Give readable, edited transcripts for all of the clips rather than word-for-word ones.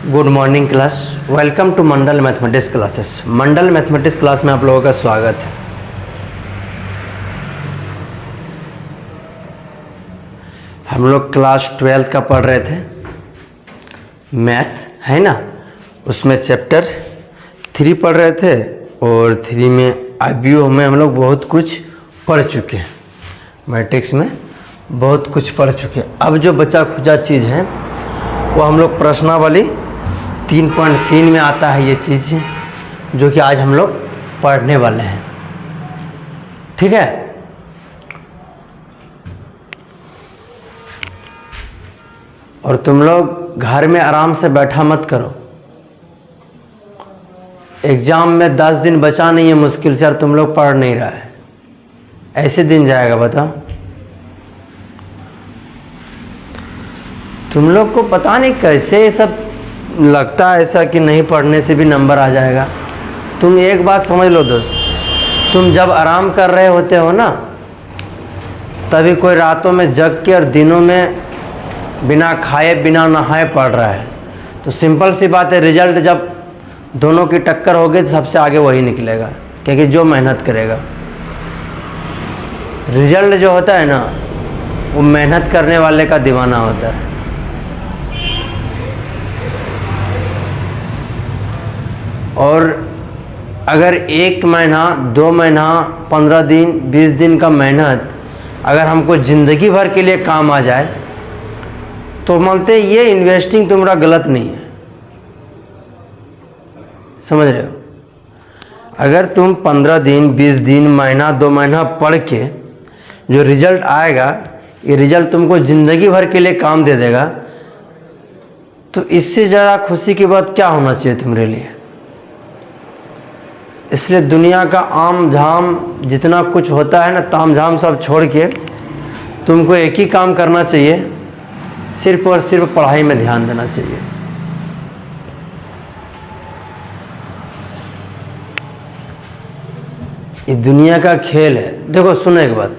Good morning class. Welcome to Mandal mathematics classes. Mandal mathematics class में आप लोगों का स्वागत है। हम लोग क्लास 12 का पढ़ रहे थे, मैथ है ना। उसमें चैप्टर 3 पढ़ रहे थे और 3 में आईबीओ में हम लोग बहुत कुछ पढ़ चुके हैं। मैट्रिक्स में बहुत कुछ पढ़ चुके हैं। अब जो बचा खुचा चीज़ है वो हम लोग प्रश्नावली 3.3 में आता है, ये चीज़ जो कि आज हम लोग पढ़ने वाले हैं। ठीक है, और तुम लोग घर में आराम से बैठा मत करो। एग्जाम में 10 दिन बचा नहीं है मुश्किल से, और तुम लोग पढ़ नहीं रहा है। ऐसे दिन जाएगा बताओ। तुम लोग को पता नहीं कैसे ये सब लगता है ऐसा कि नहीं पढ़ने से भी नंबर आ जाएगा। तुम एक बात समझ लो दोस्त, तुम जब आराम कर रहे होते हो ना, तभी कोई रातों में जग के और दिनों में बिना खाए बिना नहाए पढ़ रहा है। तो सिंपल सी बात है, रिजल्ट जब दोनों की टक्कर होगी तो सबसे आगे वही निकलेगा, क्योंकि जो मेहनत करेगा। रिजल्ट जो होता है ना, वो मेहनत करने वाले का दीवाना होता है। और अगर 1 महीना 2 महीना 15 दिन 20 दिन का मेहनत अगर हमको ज़िंदगी भर के लिए काम आ जाए तो मानते ये इन्वेस्टिंग तुम्हारा गलत नहीं है। समझ रहे हो? अगर तुम 15 दिन 20 दिन महीना 2 महीना पढ़ के जो रिजल्ट आएगा, ये रिजल्ट तुमको ज़िंदगी भर के लिए काम दे देगा, तो इससे ज़्यादा खुशी की बात क्या होना चाहिए तुम्हारे लिए। इसलिए दुनिया का आम झाम जितना कुछ होता है ना, ताम झाम सब छोड़ के तुमको एक ही काम करना चाहिए, सिर्फ और सिर्फ पढ़ाई में ध्यान देना चाहिए। ये दुनिया का खेल है। देखो सुनो एक बात,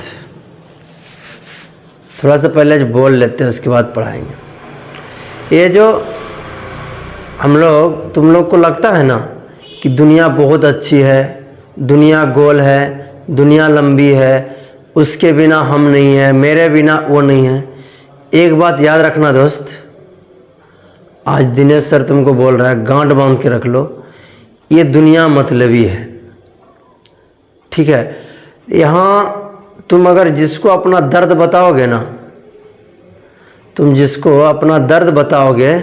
थोड़ा सा पहले जो बोल लेते हैं उसके बाद पढ़ाएंगे। ये जो हम लोग, तुम लोग को लगता है ना कि दुनिया बहुत अच्छी है, दुनिया गोल है, दुनिया लंबी है, उसके बिना हम नहीं है, मेरे बिना वो नहीं है। एक बात याद रखना दोस्त, आज दिनेश सर तुमको बोल रहा है, गांठ बांध के रख लो, ये दुनिया मतलबी है। ठीक है, यहाँ तुम अगर जिसको अपना दर्द बताओगे ना, तुम जिसको अपना दर्द बताओगे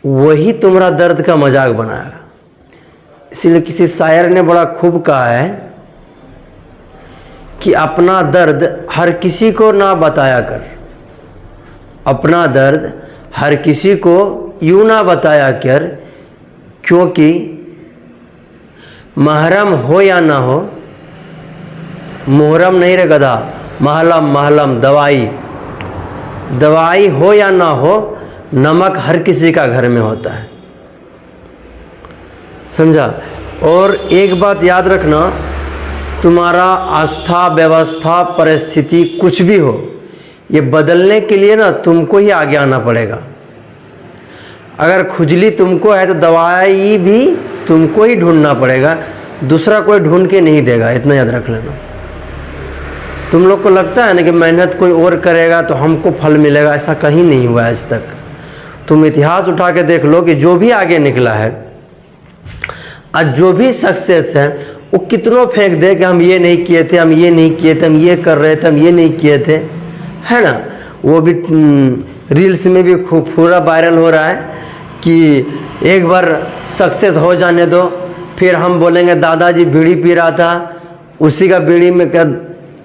वही तुम्हारा दर्द का मजाक बनाएगा। इसीलिए किसी शायर ने बड़ा खूब कहा है कि अपना दर्द हर किसी को ना बताया कर, अपना दर्द हर किसी को यूं ना बताया कर, क्योंकि महरम हो या ना हो, मुहर्रम नहीं रे गधा, महलम महलम दवाई, दवाई हो या ना हो, नमक हर किसी का घर में होता है। समझा? और एक बात याद रखना, तुम्हारा आस्था व्यवस्था परिस्थिति कुछ भी हो, ये बदलने के लिए ना तुमको ही आगे आना पड़ेगा। अगर खुजली तुमको है तो दवाई भी तुमको ही ढूंढना पड़ेगा, दूसरा कोई ढूंढ के नहीं देगा। इतना याद रख लेना। तुम लोग को लगता है ना कि मेहनत कोई और करेगा तो हमको फल मिलेगा, ऐसा कहीं नहीं हुआ आज तक। तुम इतिहास उठा के देख लो कि जो भी आगे निकला है, आज जो भी सक्सेस है, वो कितनों फेंक दे कि हम ये नहीं किए थे, हम ये नहीं किए थे, हम ये कर रहे थे, हम ये नहीं किए थे, है ना। वो भी रील्स में भी खूब पूरा वायरल हो रहा है कि एक बार सक्सेस हो जाने दो, फिर हम बोलेंगे दादाजी बीड़ी पी रहा था, उसी का बीड़ी में क्या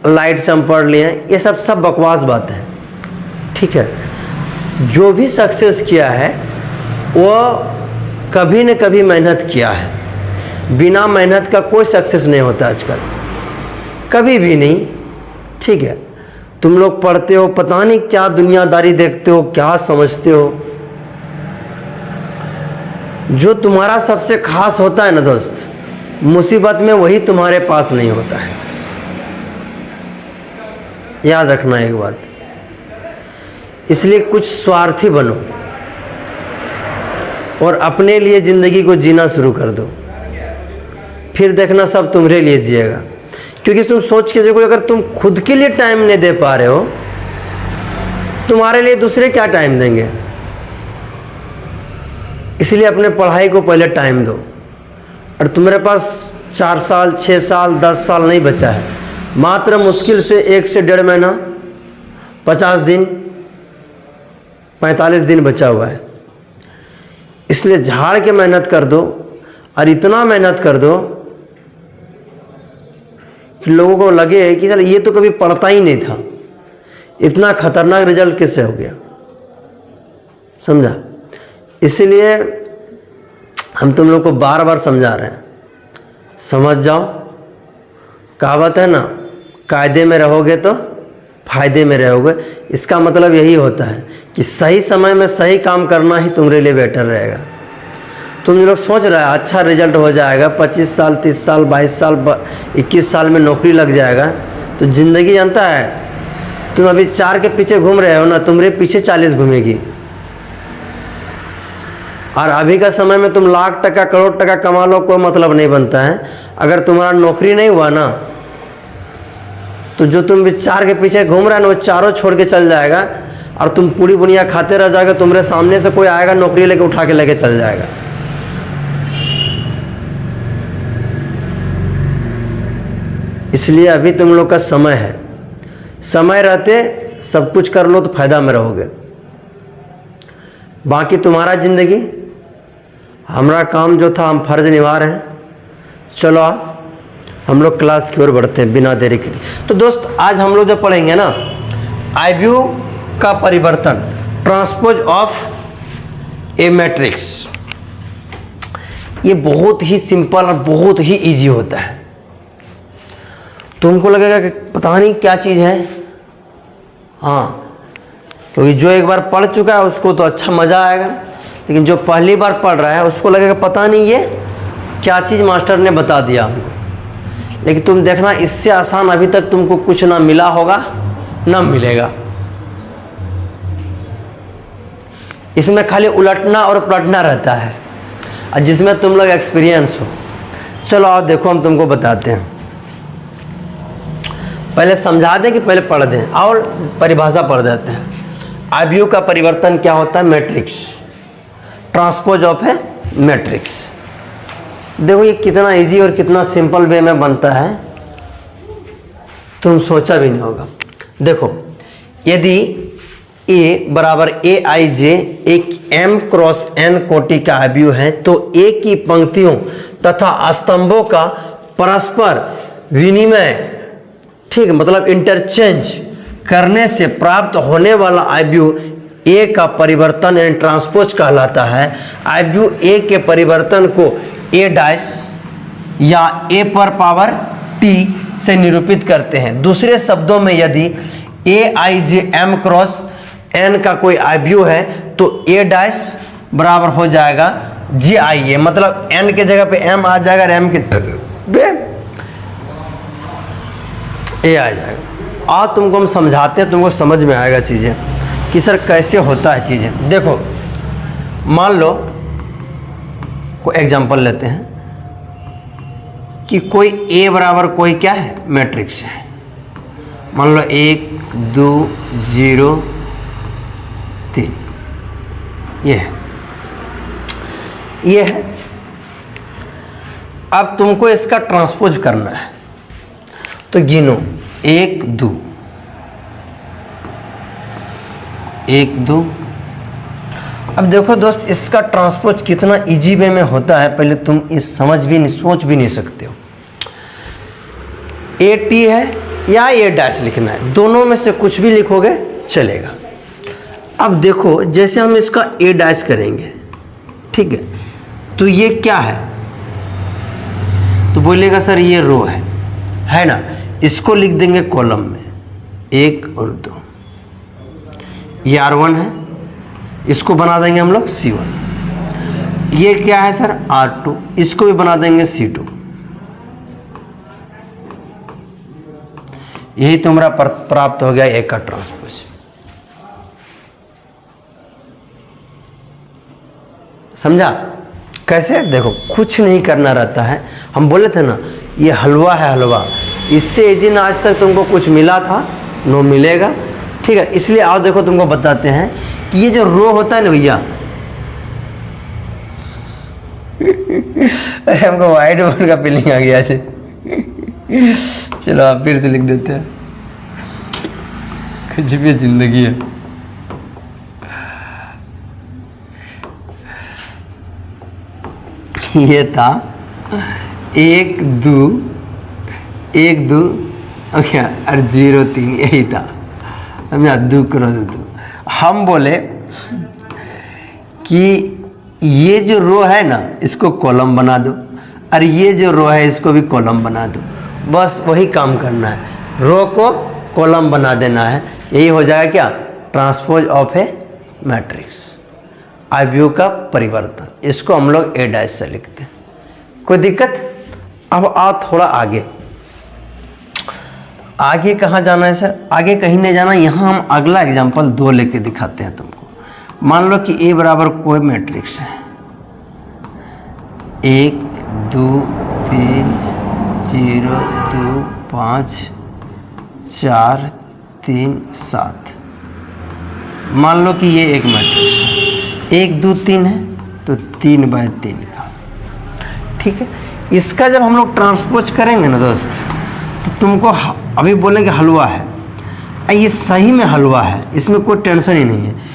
लाइट से हम पढ़ लिए। ये सब बकवास बात है। ठीक है, जो भी सक्सेस किया है वो कभी न कभी मेहनत किया है। बिना मेहनत का कोई सक्सेस नहीं होता आजकल, कभी भी नहीं। ठीक है, तुम लोग पढ़ते हो, पता नहीं क्या दुनियादारी देखते हो, क्या समझते हो। जो तुम्हारा सबसे खास होता है ना दोस्त, मुसीबत में वही तुम्हारे पास नहीं होता है। याद रखना एक बात। इसलिए कुछ स्वार्थी बनो, और अपने लिए ज़िंदगी को जीना शुरू कर दो, फिर देखना सब तुम्हारे लिए जिएगा। क्योंकि तुम सोच के देखो, अगर तुम खुद के लिए टाइम नहीं दे पा रहे हो, तुम्हारे लिए दूसरे क्या टाइम देंगे। इसलिए अपने पढ़ाई को पहले टाइम दो। और तुम्हारे पास 4 साल 6 साल 10 साल नहीं बचा है, मात्र मुश्किल से 1 से 1.5 महीना, 50 दिन 45 दिन बचा हुआ है। इसलिए झाड़ के मेहनत कर दो, और इतना मेहनत कर दो कि लोगों को लगे कि चल ये तो कभी पढ़ता ही नहीं था, इतना खतरनाक रिजल्ट कैसे हो गया। समझा? इसीलिए हम तुम लोग को बार बार समझा रहे हैं, समझ जाओ। कहावत है ना, कायदे में रहोगे तो फायदे में रहोगे। इसका मतलब यही होता है कि सही समय में सही काम करना ही तुम्हारे लिए बेटर रहेगा। तुम लोग सोच रहे हो अच्छा रिजल्ट हो जाएगा, 25 साल 30 साल 22 साल 21 साल में नौकरी लग जाएगा, तो ज़िंदगी जानता है, तुम अभी 4 के पीछे घूम रहे हो ना, तुम्हारे पीछे 40 घूमेगी। और अभी का समय में तुम लाख टका करोड़ टका कमा लो, कोई मतलब नहीं बनता है। अगर तुम्हारा नौकरी नहीं हुआ ना, तो जो तुम भी 4 के पीछे घूम रहा है ना, वो चारों छोड़ के चल जाएगा, और तुम पूरी बुनिया खाते रह जाओगे। तुम्हारे सामने से कोई आएगा, नौकरी लेके उठा के लेके चल जाएगा। इसलिए अभी तुम लोग का समय है, समय रहते सब कुछ कर लो तो फायदा में रहोगे। बाकी तुम्हारा ज़िंदगी, हमारा काम जो था हम फर्ज निभा रहे हैं। चलो हम लोग क्लास की ओर बढ़ते हैं बिना देरी के। तो दोस्त, आज हम लोग जो पढ़ेंगे ना, आईब्यू का परिवर्तन, ट्रांसपोज ऑफ ए मैट्रिक्स। ये बहुत ही सिंपल और बहुत ही इजी होता है। तुमको लगेगा कि पता नहीं क्या चीज़ है, हाँ, क्योंकि जो एक बार पढ़ चुका है उसको तो अच्छा मज़ा आएगा, लेकिन जो पहली बार पढ़ रहा है उसको लगेगा पता नहीं ये क्या चीज़ मास्टर ने बता दिया हमको। लेकिन तुम देखना, इससे आसान अभी तक तुमको कुछ ना मिला होगा ना मिलेगा। इसमें खाली उलटना और पलटना रहता है, और जिसमें तुम लोग एक्सपीरियंस हो। चलो आओ देखो, हम तुमको बताते हैं। पहले समझा दें कि पहले पढ़ दें, और परिभाषा पढ़ देते हैं। आईब्यू का परिवर्तन क्या होता है? मैट्रिक्स, ट्रांसपोज ऑफ है मैट्रिक्स। देखो ये कितना इजी और कितना सिंपल वे में बनता है, तुम सोचा भी नहीं होगा। देखो, यदि ए बराबर AIJ एक M क्रॉस N कोटि का आईब्यू है, तो ए की पंक्तियों तथा स्तंभों का परस्पर विनिमय, ठीक, मतलब इंटरचेंज करने से प्राप्त होने वाला आईब्यू ए का परिवर्तन यानी ट्रांसपोज कहलाता है। आईब्यू ए के परिवर्तन को A डैश या A पर पावर T से निरूपित करते हैं। दूसरे शब्दों में, यदि AIJ M क्रॉस N का कोई आईब्यू है, तो A डैश बराबर हो जाएगा JIA, मतलब N के जगह पे M आ जाएगा और M के जगह पे A आ जाएगा। और तुमको हम समझाते हैं, तुमको समझ में आएगा चीज़ें कि सर कैसे होता है चीज़ें। देखो, मान लो कोई एग्जांपल लेते हैं कि कोई A बराबर कोई क्या है, मैट्रिक्स है। मान लो 1 2 0 3, ये है। अब तुमको इसका ट्रांसपोज करना है, तो गिनो 1 2 1 2। अब देखो दोस्त, इसका ट्रांसपोज कितना इजी वे में होता है, पहले तुम इस समझ भी नहीं, सोच भी नहीं सकते हो। AT है या A डैश लिखना है, दोनों में से कुछ भी लिखोगे चलेगा। अब देखो, जैसे हम इसका A डैश करेंगे, ठीक है, तो ये क्या है, तो बोलेगा सर ये रो है ना। इसको लिख देंगे कॉलम में 1 और 2। ये R1 है, इसको बना देंगे हम लोग C1। ये क्या है सर, R2, इसको भी बना देंगे C2। यही तुम्हारा प्राप्त हो गया A का ट्रांसपोज। समझा? कैसे? देखो कुछ नहीं करना रहता है। हम बोले थे ना ये हलवा है हलवा, इससे इस दिन आज तक तुमको कुछ मिला था नो मिलेगा, ठीक है। इसलिए आओ देखो तुमको बताते हैं कि ये जो रो होता है ना भैया अरे हमको व्हाइट बोर्ड का फीलिंग आ गया है। चलो आप फिर से लिख देते हैं। कुछ भी जिंदगी है। ये था 1 2 1 2 क्या और 0 3, यही था। समझा? 2 क्रॉस 2। हम बोले कि ये जो रो है ना इसको कॉलम बना दो, और ये जो रो है इसको भी कॉलम बना दो। बस वही काम करना है, रो को कॉलम बना देना है। यही हो जाएगा क्या? ट्रांसपोज ऑफ ए मैट्रिक्स, अवयव का परिवर्तन। इसको हम लोग ए डैश से लिखते हैं। कोई दिक्कत? अब आओ थोड़ा आगे। आगे कहाँ जाना है सर? आगे कहीं नहीं जाना। यहाँ हम अगला एग्जाम्पल 2 लेके दिखाते हैं तुमको। मान लो कि ए बराबर कोई मैट्रिक्स है, 1 2 3 0 2 5 4 3 7। मान लो कि ये एक मैट्रिक्स है, 1 2 3 है तो 3/3 का, ठीक है। इसका जब हम लोग ट्रांसपोज करेंगे ना दोस्त, तो तुमको अभी बोलेंगे हलवा है, ये सही में हलवा है, इसमें कोई टेंशन ही नहीं है।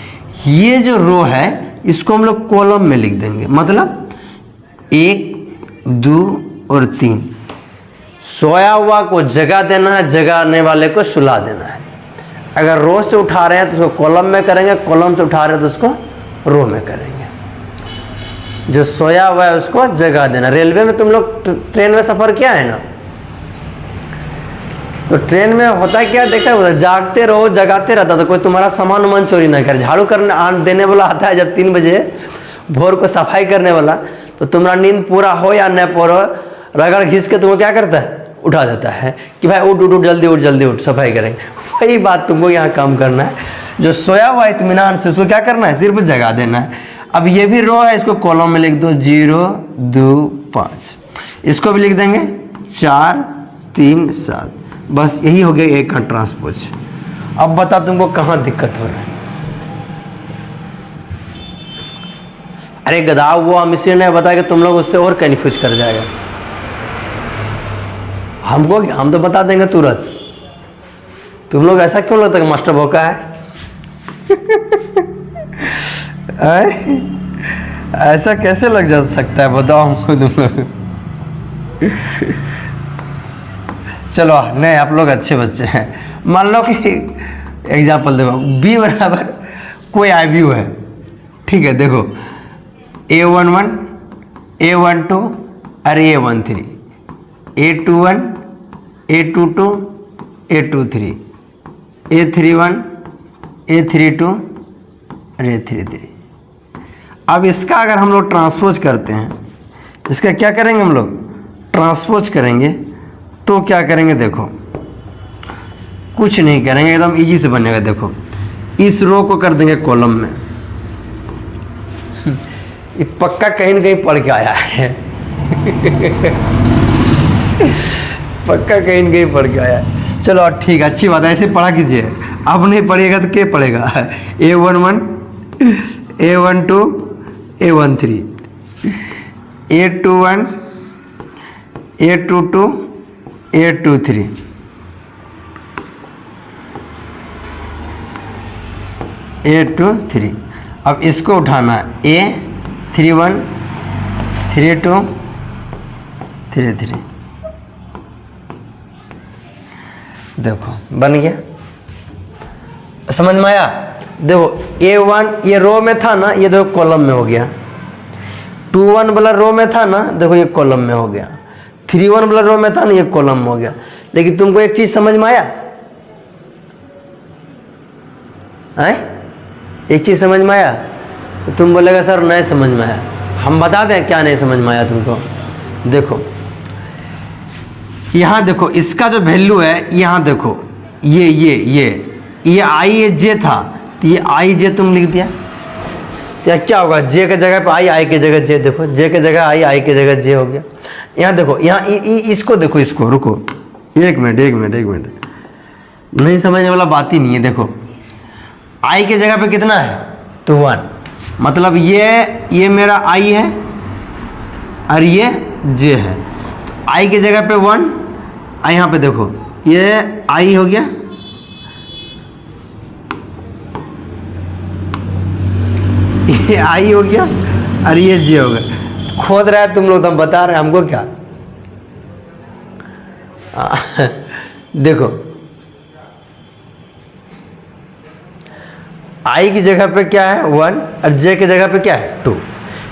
ये जो रो है इसको हम लोग कॉलम में लिख देंगे, मतलब 1 2 और 3। सोया हुआ को जगा देना है, जगाने वाले को सुला देना है। अगर रो से उठा रहे हैं तो उसको कॉलम में करेंगे, कॉलम से उठा रहे हैं तो उसको रो में करेंगे। जो सोया हुआ है उसको जगा देना। रेलवे में तुम लोग ट्रेन में सफ़र किया है ना, तो ट्रेन में होता है क्या, देखा है, जागते रहो जगाते रहता, तो कोई तुम्हारा सामान उमान चोरी ना करे। झाड़ू करने देने वाला आता है जब 3 बजे भोर को सफाई करने वाला, तो तुम्हारा नींद पूरा हो या न पूरा, रगड़ घिस के तुमको क्या करता है, उठा देता है कि भाई उठ उठ उठ, जल्दी उठ सफाई करेंगे। वही बात तुमको यहाँ काम करना है। जो सोया हुआ इत्मीनान से उसको क्या करना है, सिर्फ जगा देना है। अब ये भी रो है, इसको कॉलम में लिख दो 0 2 5। इसको भी लिख देंगे 4 3 7। बस यही हो गया एक का ट्रांसपोज। अब बता तुमको कहाँ दिक्कत हो रहा है। अरे गधा वो मिस्त्री ने बताया कि तुम लोग उससे और कन्फ्यूज कर जाएगा। हमको क्या, हम तो बता देंगे तुरंत। तुम लोग ऐसा क्यों लगता है मास्टर भोका है? ऐसा कैसे लग जा सकता है, बताओ हमको तुम लोग। चलो नहीं, आप लोग अच्छे बच्चे हैं। मान लो कि एग्जाम्पल देखो, b बराबर कोई आयव्यू है, ठीक है। देखो A11 A12 और A13, A21 A22 A23 A31 A32 और A33। अब इसका अगर हम लोग ट्रांसपोज करते हैं, इसका क्या करेंगे हम लोग, ट्रांसपोज करेंगे तो क्या करेंगे, देखो कुछ नहीं करेंगे, एकदम इजी से बनेगा। देखो इस रो को कर देंगे कॉलम में। ये पक्का कहीं ना कहीं पढ़ के आया है। पक्का कहीं ना कहीं पढ़ के आया है। चलो ठीक है, अच्छी बात है, ऐसे पढ़ा कीजिए। अब नहीं पढ़ेगा तो क्या पढ़ेगा। A11 A12 A13 A21 A22 A23 A23। अब इसको उठाना है A31 32 33। देखो बन गया, समझ में आया। देखो A1 ये रो में था ना, ये देखो कॉलम में हो गया। 21 वाला रो में था ना, देखो ये कॉलम में हो गया। 31 वाला रो में था ना, ये कॉलम में हो गया। लेकिन तुमको एक चीज समझ में आया है? एक चीज समझ में आया? तो तुम बोलेगा सर नहीं समझ में आया। हम बता दें क्या नहीं समझ में आया तुमको। देखो यहाँ देखो, इसका जो वैल्यू है, यहाँ देखो ये आई ए जे था, तो ये आई जे तुम लिख दिया। तो यहाँ क्या होगा, जे के जगह पे आई की जगह जे, देखो जे के जगह आई की जगह जे हो गया। यहाँ देखो, यहाँ इसको देखो, इसको रुको, एक मिनट, नहीं समझने वाला बात ही नहीं है। देखो आई के जगह पे कितना है, तो 1, मतलब ये मेरा आई है और ये जे है, तो आई की जगह पे 1, और यहाँ पे देखो ये आई हो गया, ये आई हो गया और ये जे हो गया। खोद रहा है तुम लोग, तो हम बता रहे हैं, हमको क्या। देखो आई की जगह पे क्या है 1 और जे की जगह पे क्या है 2।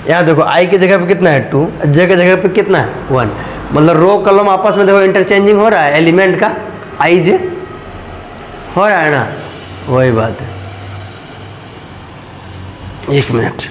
यहाँ देखो आई की जगह पे कितना है 2, जे की जगह पे कितना है 1, मतलब रो कॉलम आपस में देखो इंटरचेंजिंग हो रहा है एलिमेंट का, आई जे हो रहा है ना, वही बात है। एक मिनट,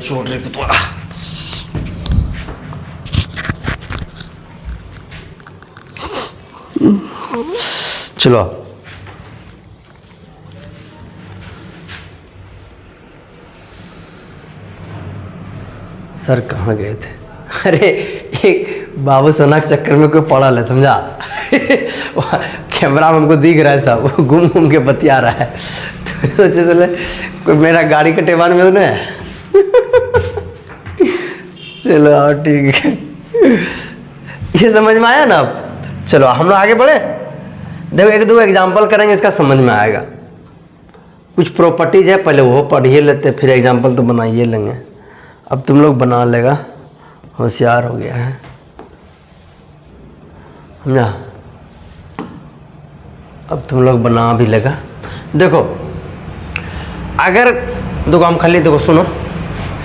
छोड़ रही पुतवा। चलो सर कहाँ गए थे? अरे एक बाबू सोना के चक्कर में कोई पड़ा है, समझा। कैमरा में हमको दिख रहा है, सब घूम घूम के बतिया रहा है, तो सोचे चले कोई मेरा गाड़ी के टेबान में तो नहीं है। चलो ठीक है, ये समझ में आया ना। अब चलो हम लोग आगे बढ़े। देखो एक दो एग्जांपल करेंगे, इसका समझ में आएगा। कुछ प्रॉपर्टीज है, पहले वो पढ़िए लेते, फिर एग्जांपल तो बनाइए लेंगे। अब तुम लोग बना लेगा, होशियार हो गया है, समझा। अब तुम लोग बना भी लेगा। देखो अगर देखो हम खाली देखो सुनो,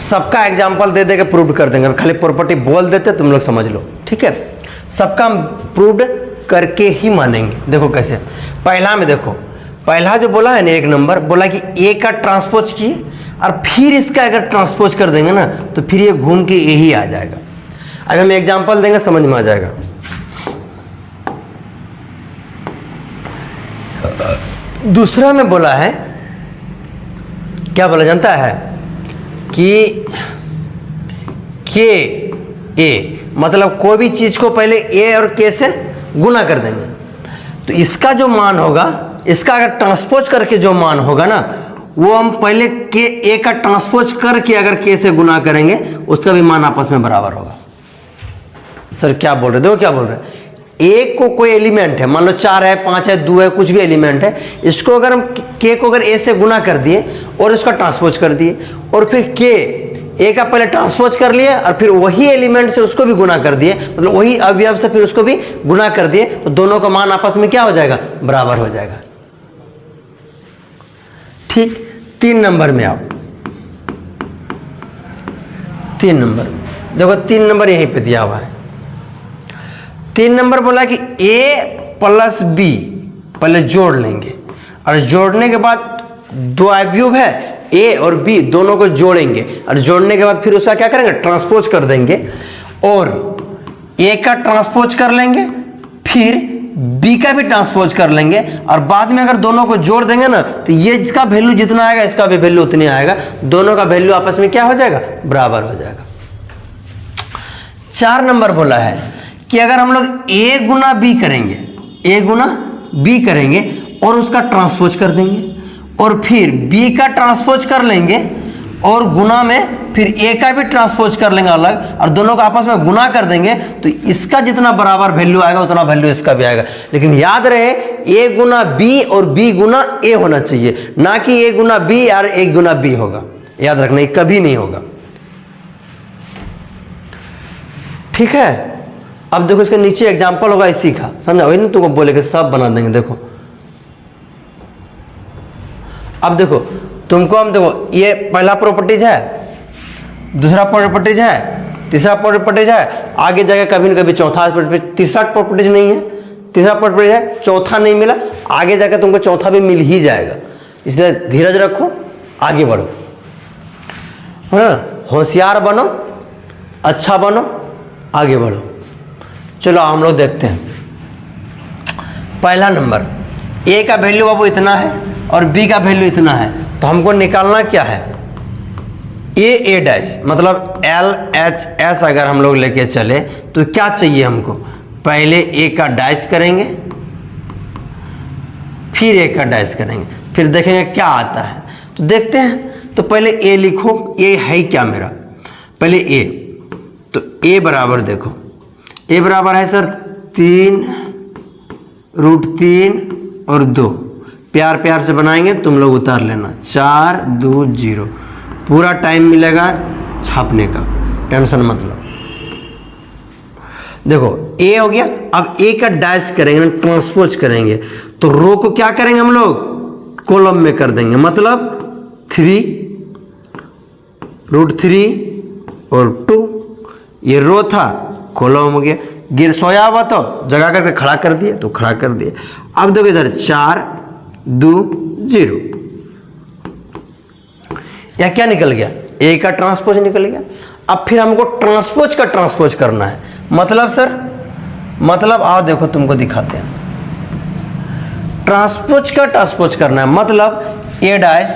सबका एग्जांपल दे दे के प्रूव कर देंगे, खाली प्रॉपर्टी बोल देते तुम लोग समझ लो, ठीक है। सबका हम प्रूव करके ही मानेंगे। देखो कैसे, पहला में देखो, पहला जो बोला है ना, एक नंबर बोला कि ए का ट्रांसपोज किए और फिर इसका अगर ट्रांसपोज कर देंगे ना तो फिर ये घूम के ए ही आ जाएगा। अगर हम एग्जांपल देंगे समझ में आ जाएगा। दूसरा में बोला है, क्या बोला जानता है कि के ए, मतलब कोई भी चीज को पहले ए और के से गुना कर देंगे, तो इसका जो मान होगा, इसका अगर ट्रांसपोज करके जो मान होगा ना, वो हम पहले के ए का ट्रांसपोज करके अगर के से गुना करेंगे, उसका भी मान आपस में बराबर होगा। सर क्या बोल रहे, देखो क्या बोल रहे हैं। एक को कोई एलिमेंट है, मान लो 4 है, 5 है, 2 है, कुछ भी एलिमेंट है, इसको अगर हम के को अगर ए से गुना कर दिए और इसका ट्रांसपोज कर दिए, और फिर के ए का पहले ट्रांसपोज कर लिए और फिर वही एलिमेंट से उसको भी गुना कर दिए, मतलब वही अवयव से फिर उसको भी गुना कर दिए, तो दोनों का मान आपस में क्या हो जाएगा, बराबर हो जाएगा। ठीक। 3 नंबर में आओ, 3 नंबर देखो, 3 नंबर यहीं पे दिया हुआ है। 3 नंबर बोला कि a प्लस b पहले जोड़ लेंगे, और जोड़ने के बाद दो अवयव है a और b, दोनों को जोड़ेंगे, और जोड़ने के बाद फिर उसका क्या करेंगे, ट्रांसपोज कर देंगे, और a का ट्रांसपोज कर लेंगे, फिर b का भी ट्रांसपोज कर लेंगे, और बाद में अगर दोनों को जोड़ देंगे ना, तो ये इसका वैल्यू जितना आएगा इसका भी वैल्यू उतनी आएगा, दोनों का वैल्यू आपस में क्या हो जाएगा, बराबर हो जाएगा। 4 नंबर बोला है कि अगर हम लोग a गुना b करेंगे, a गुना b करेंगे और उसका ट्रांसपोज कर देंगे, और फिर b का ट्रांसपोज कर लेंगे, और गुना में फिर a का भी ट्रांसपोज कर लेंगे अलग, और दोनों को आपस में गुना कर देंगे, तो इसका जितना बराबर वैल्यू आएगा उतना वैल्यू इसका भी आएगा। लेकिन याद रहे a गुना b और b गुना a होना चाहिए, ना कि a गुना b और a गुना b होगा। याद रखना, ये कभी नहीं होगा, ठीक है। अब देखो इसके नीचे एग्जाम्पल होगा इसी का, समझा? वही ना तुमको बोले कि सब बना देंगे। देखो अब देखो तुमको हम देखो ये पहला प्रॉपर्टीज है, दूसरा प्रॉपर्टीज है, तीसरा प्रॉपर्टीज है, आगे जाके कभी ना कभी चौथा प्रॉपर्टीज, तीसरा प्रॉपर्टीज नहीं है, तीसरा प्रॉपर्टीज है, चौथा नहीं मिला, आगे जाकर तुमको चौथा भी मिल ही जाएगा। इसलिए धीरज रखो, आगे बढ़ो, है ना? होशियार बनो, अच्छा बनो, आगे बढ़ो। चलो हम लोग देखते हैं। पहला नंबर, ए का वैल्यू बाबू इतना है और बी का वैल्यू इतना है, तो हमको निकालना क्या है? ए डैश, मतलब एल एच एस अगर हम लोग लेके चले तो क्या चाहिए हमको? पहले ए का डैश करेंगे, फिर ए का डैश करेंगे, फिर देखेंगे क्या आता है। तो देखते हैं। तो पहले ए लिखो, ए है क्या मेरा? पहले ए, तो ए बराबर देखो, ए बराबर है सर 3√3 और 2, प्यार प्यार से बनाएंगे, तुम लोग उतार लेना। 4 2 0, पूरा टाइम मिलेगा छापने का, टेंशन मत लो। देखो ए हो गया। अब ए का डैश करेंगे, ट्रांसपोज करेंगे, तो रो को क्या करेंगे हम लोग? कॉलम में कर देंगे, मतलब 3√3 और 2, ये रो था, कॉलम हो गया। गिर सोया हुआ तो जगह करके खड़ा कर दिए, तो खड़ा कर दिए। अब देखो इधर 4 2 0, या क्या निकल गया? ए का ट्रांसपोज निकल गया। अब फिर हमको ट्रांसपोज का ट्रांसपोज करना है, मतलब सर, मतलब आओ देखो तुमको दिखाते हैं। ट्रांसपोज का ट्रांसपोज करना है, मतलब ए डैश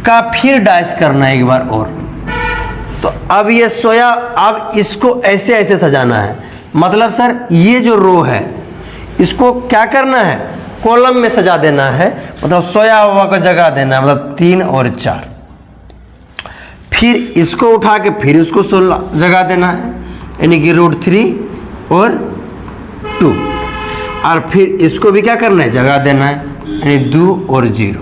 का फिर डैश करना है एक बार और। तो अब ये सोया, अब इसको ऐसे ऐसे सजाना है, मतलब सर ये जो रो है इसको क्या करना है? कॉलम में सजा देना है, मतलब सोया हुआ को जगह देना है, मतलब 3 और 4। फिर इसको उठा के फिर उसको 16 जगह देना है, यानी कि √3 और 2, और फिर इसको भी क्या करना है? जगह देना है, यानी 2 और 0।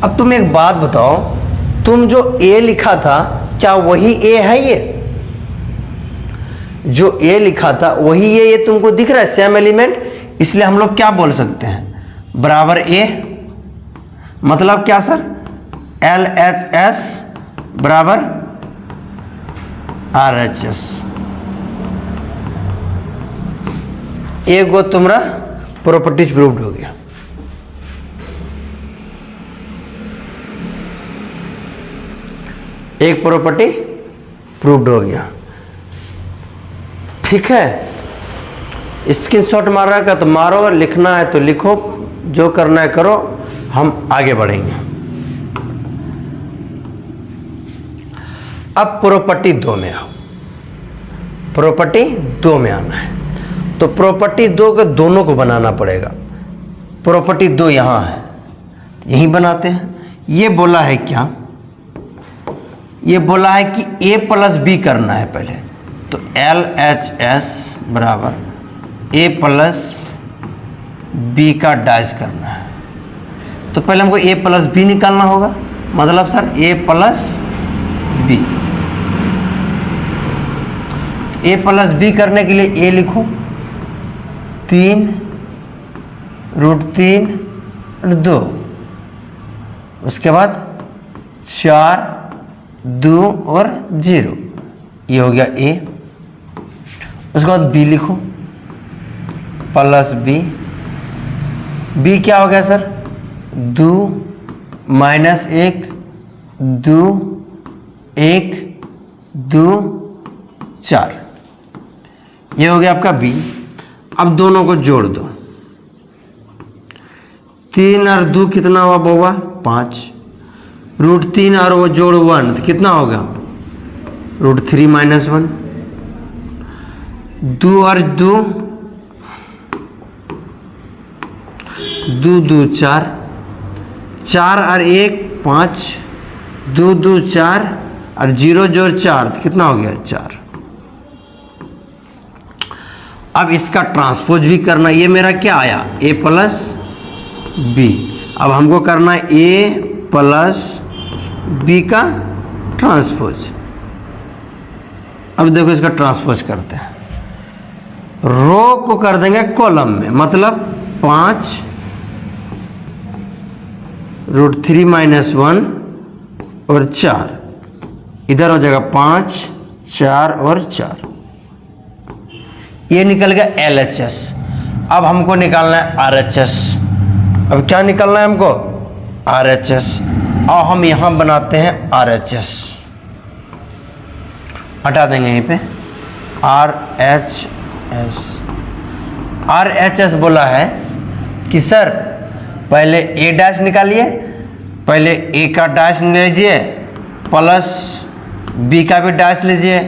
अब तुम एक बात बताओ, तुम जो ए लिखा था क्या वही ए है? ये जो ए लिखा था वही ये तुमको दिख रहा है, सेम एलिमेंट। इसलिए हम लोग क्या बोल सकते हैं? बराबर ए, मतलब क्या सर? LHS बराबर RHS। एक गो तुम्हारा प्रॉपर्टीज प्रूव्ड हो गया। एक प्रॉपर्टी प्रूव्ड हो गया, ठीक है? स्क्रीनशॉट मार रहा है तो मारो, लिखना है तो लिखो, जो करना है करो, हम आगे बढ़ेंगे। अब प्रॉपर्टी 2 में आओ। प्रॉपर्टी 2 में आना है, तो प्रॉपर्टी 2 के दोनों को बनाना पड़ेगा। प्रॉपर्टी 2 यहाँ है, यहीं बनाते हैं। ये बोला है क्या? ये बोला है कि a + b करना है पहले, तो LHS बराबर a + b का डैश करना है। तो पहले हमको a + b निकालना होगा, मतलब sir a + b। a + b करने के लिए a लिखो, 3√3 और 2, उसके बाद 4 2 और 0, ये हो गया a। उसके बाद b लिखो, + b। b क्या हो गया सर? 2 - 1 2 1 2 4, ये हो गया आपका b। अब दोनों को जोड़ दो, 3 और 2 कितना हुआ बउआ? 5। √3 और वो जोड़ 1 तो कितना होगा? √3 - 1। 2 और 2 2 2 4, 4 और 1 5, 2 2 4 और 0 जोड़ 4 तो कितना हो गया? 4। अब इसका ट्रांसपोज भी करना, ये मेरा क्या आया? a + b। अब हमको करना है ए प्लस बी का ट्रांसपोज। अब देखो इसका ट्रांसपोज करते हैं, रो को कर देंगे कॉलम में, मतलब 5 √3 - 1 और 4, इधर हो जाएगा 5, 4 और 4, ये निकल गया LHS। अब हमको निकालना है RHS। अब क्या निकालना है हमको? RHS। और हम यहां बनाते हैं RHS, हटा देंगे यहीं पे RHS बोला है कि सर पहले A डैश निकालिए, पहले A का डैश लीजिए प्लस B का भी डैश लीजिए,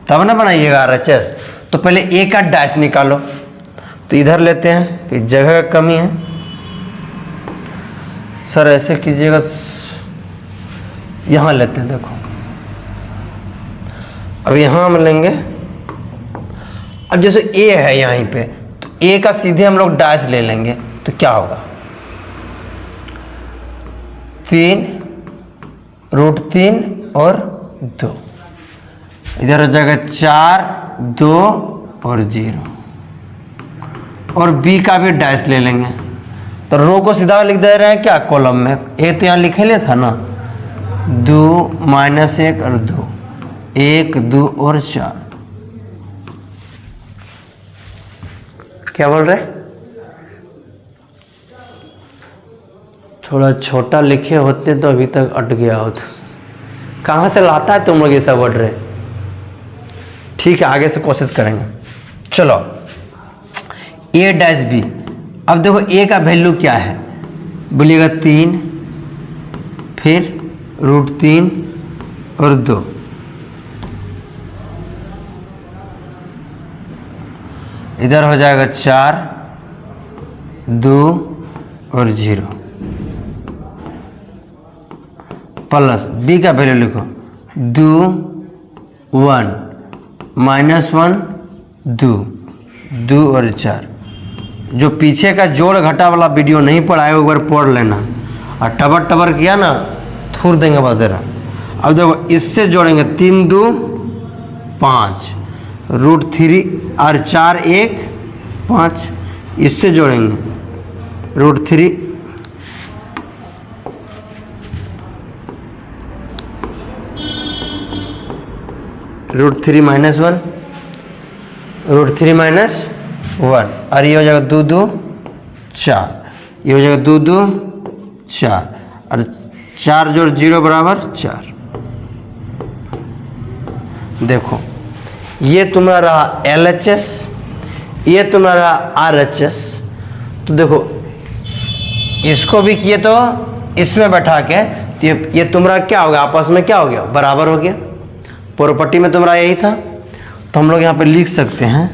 तब ना बनाइएगा RHS। तो पहले A का डैश निकालो, तो इधर लेते हैं कि जगह का कमी है। सर ऐसे कीजिएगा, यहाँ लेते हैं, देखो अब यहाँ हम लेंगे। अब जैसे A है यहीं पे, तो A का सीधे हम लोग डैश ले लेंगे, तो क्या होगा? 3 √3 और 2, इधर हो जाएगा 4, 2 और 0, और B का भी डैश ले लेंगे। तो रो को सीधा लिख दे रहे हैं क्या? कॉलम में। एक तो यहाँ लिखे ले था ना, 2 -1 और 2, 1, 2 और 4। क्या बोल रहे? थोड़ा छोटा लिखे होते तो अभी तक अट गया होता। कहाँ से लाता है तुम लोग ये सब वर्ड रे? ठीक है, आगे से कोशिश करेंगे। चलो A डैश B। अब देखो A का वैल्यू क्या है, बोलिएगा 3, फिर √3 और 2, इधर हो जाएगा 4, 2 और 0, प्लस B का वैल्यू लिखो 2, 1 -1 2 और 4। जो पीछे का जोड़ घटा वाला वीडियो नहीं पढ़ाए एक बार पढ़ लेना, और टबर किया ना थूर देंगे बदरा। अब देखो इससे जोड़ेंगे 3, 2 5 √3 और 4 1 5, इससे जोड़ेंगे √3 √3 - 1 √3 - 1, और ये हो जाएगा 2, 2 4, ये हो जाएगा 2, 2 4, और 4 जोड़ 0 बराबर 4। देखो ये तुम्हारा रहा LHS, ये तुम्हारा रहा RHS। तो देखो इसको भी किए तो इसमें बैठा के, तो ये तुम्हारा क्या हो गया? आपस में क्या हो गया? बराबर हो गया। प्रॉपर्टी में तुम्हारा यही था, तो हम लोग यहाँ पे लिख सकते हैं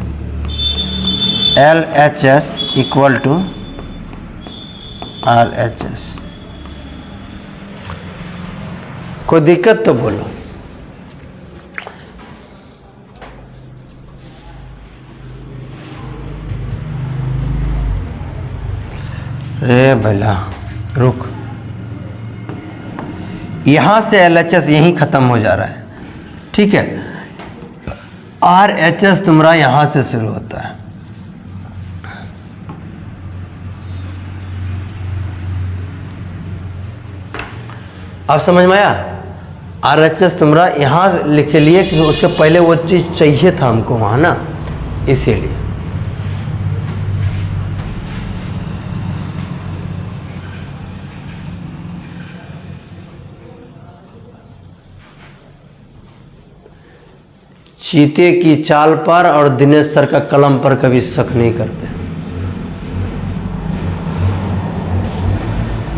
LHS = RHS। कोई दिक्कत तो बोलो। रे भला रुक, यहां से LHS यहीं खत्म हो जा रहा है, ठीक है। RHS तुम्हारा यहां से शुरू होता है। अब समझ में आया? RHS तुम्हारा यहां लिखे लिए क्योंकि उसके पहले वो चीज चाहिए था हमको वहां ना, इसीलिए। चीते की चाल पर और दिनेश सर का कलम पर कभी शक नहीं करते।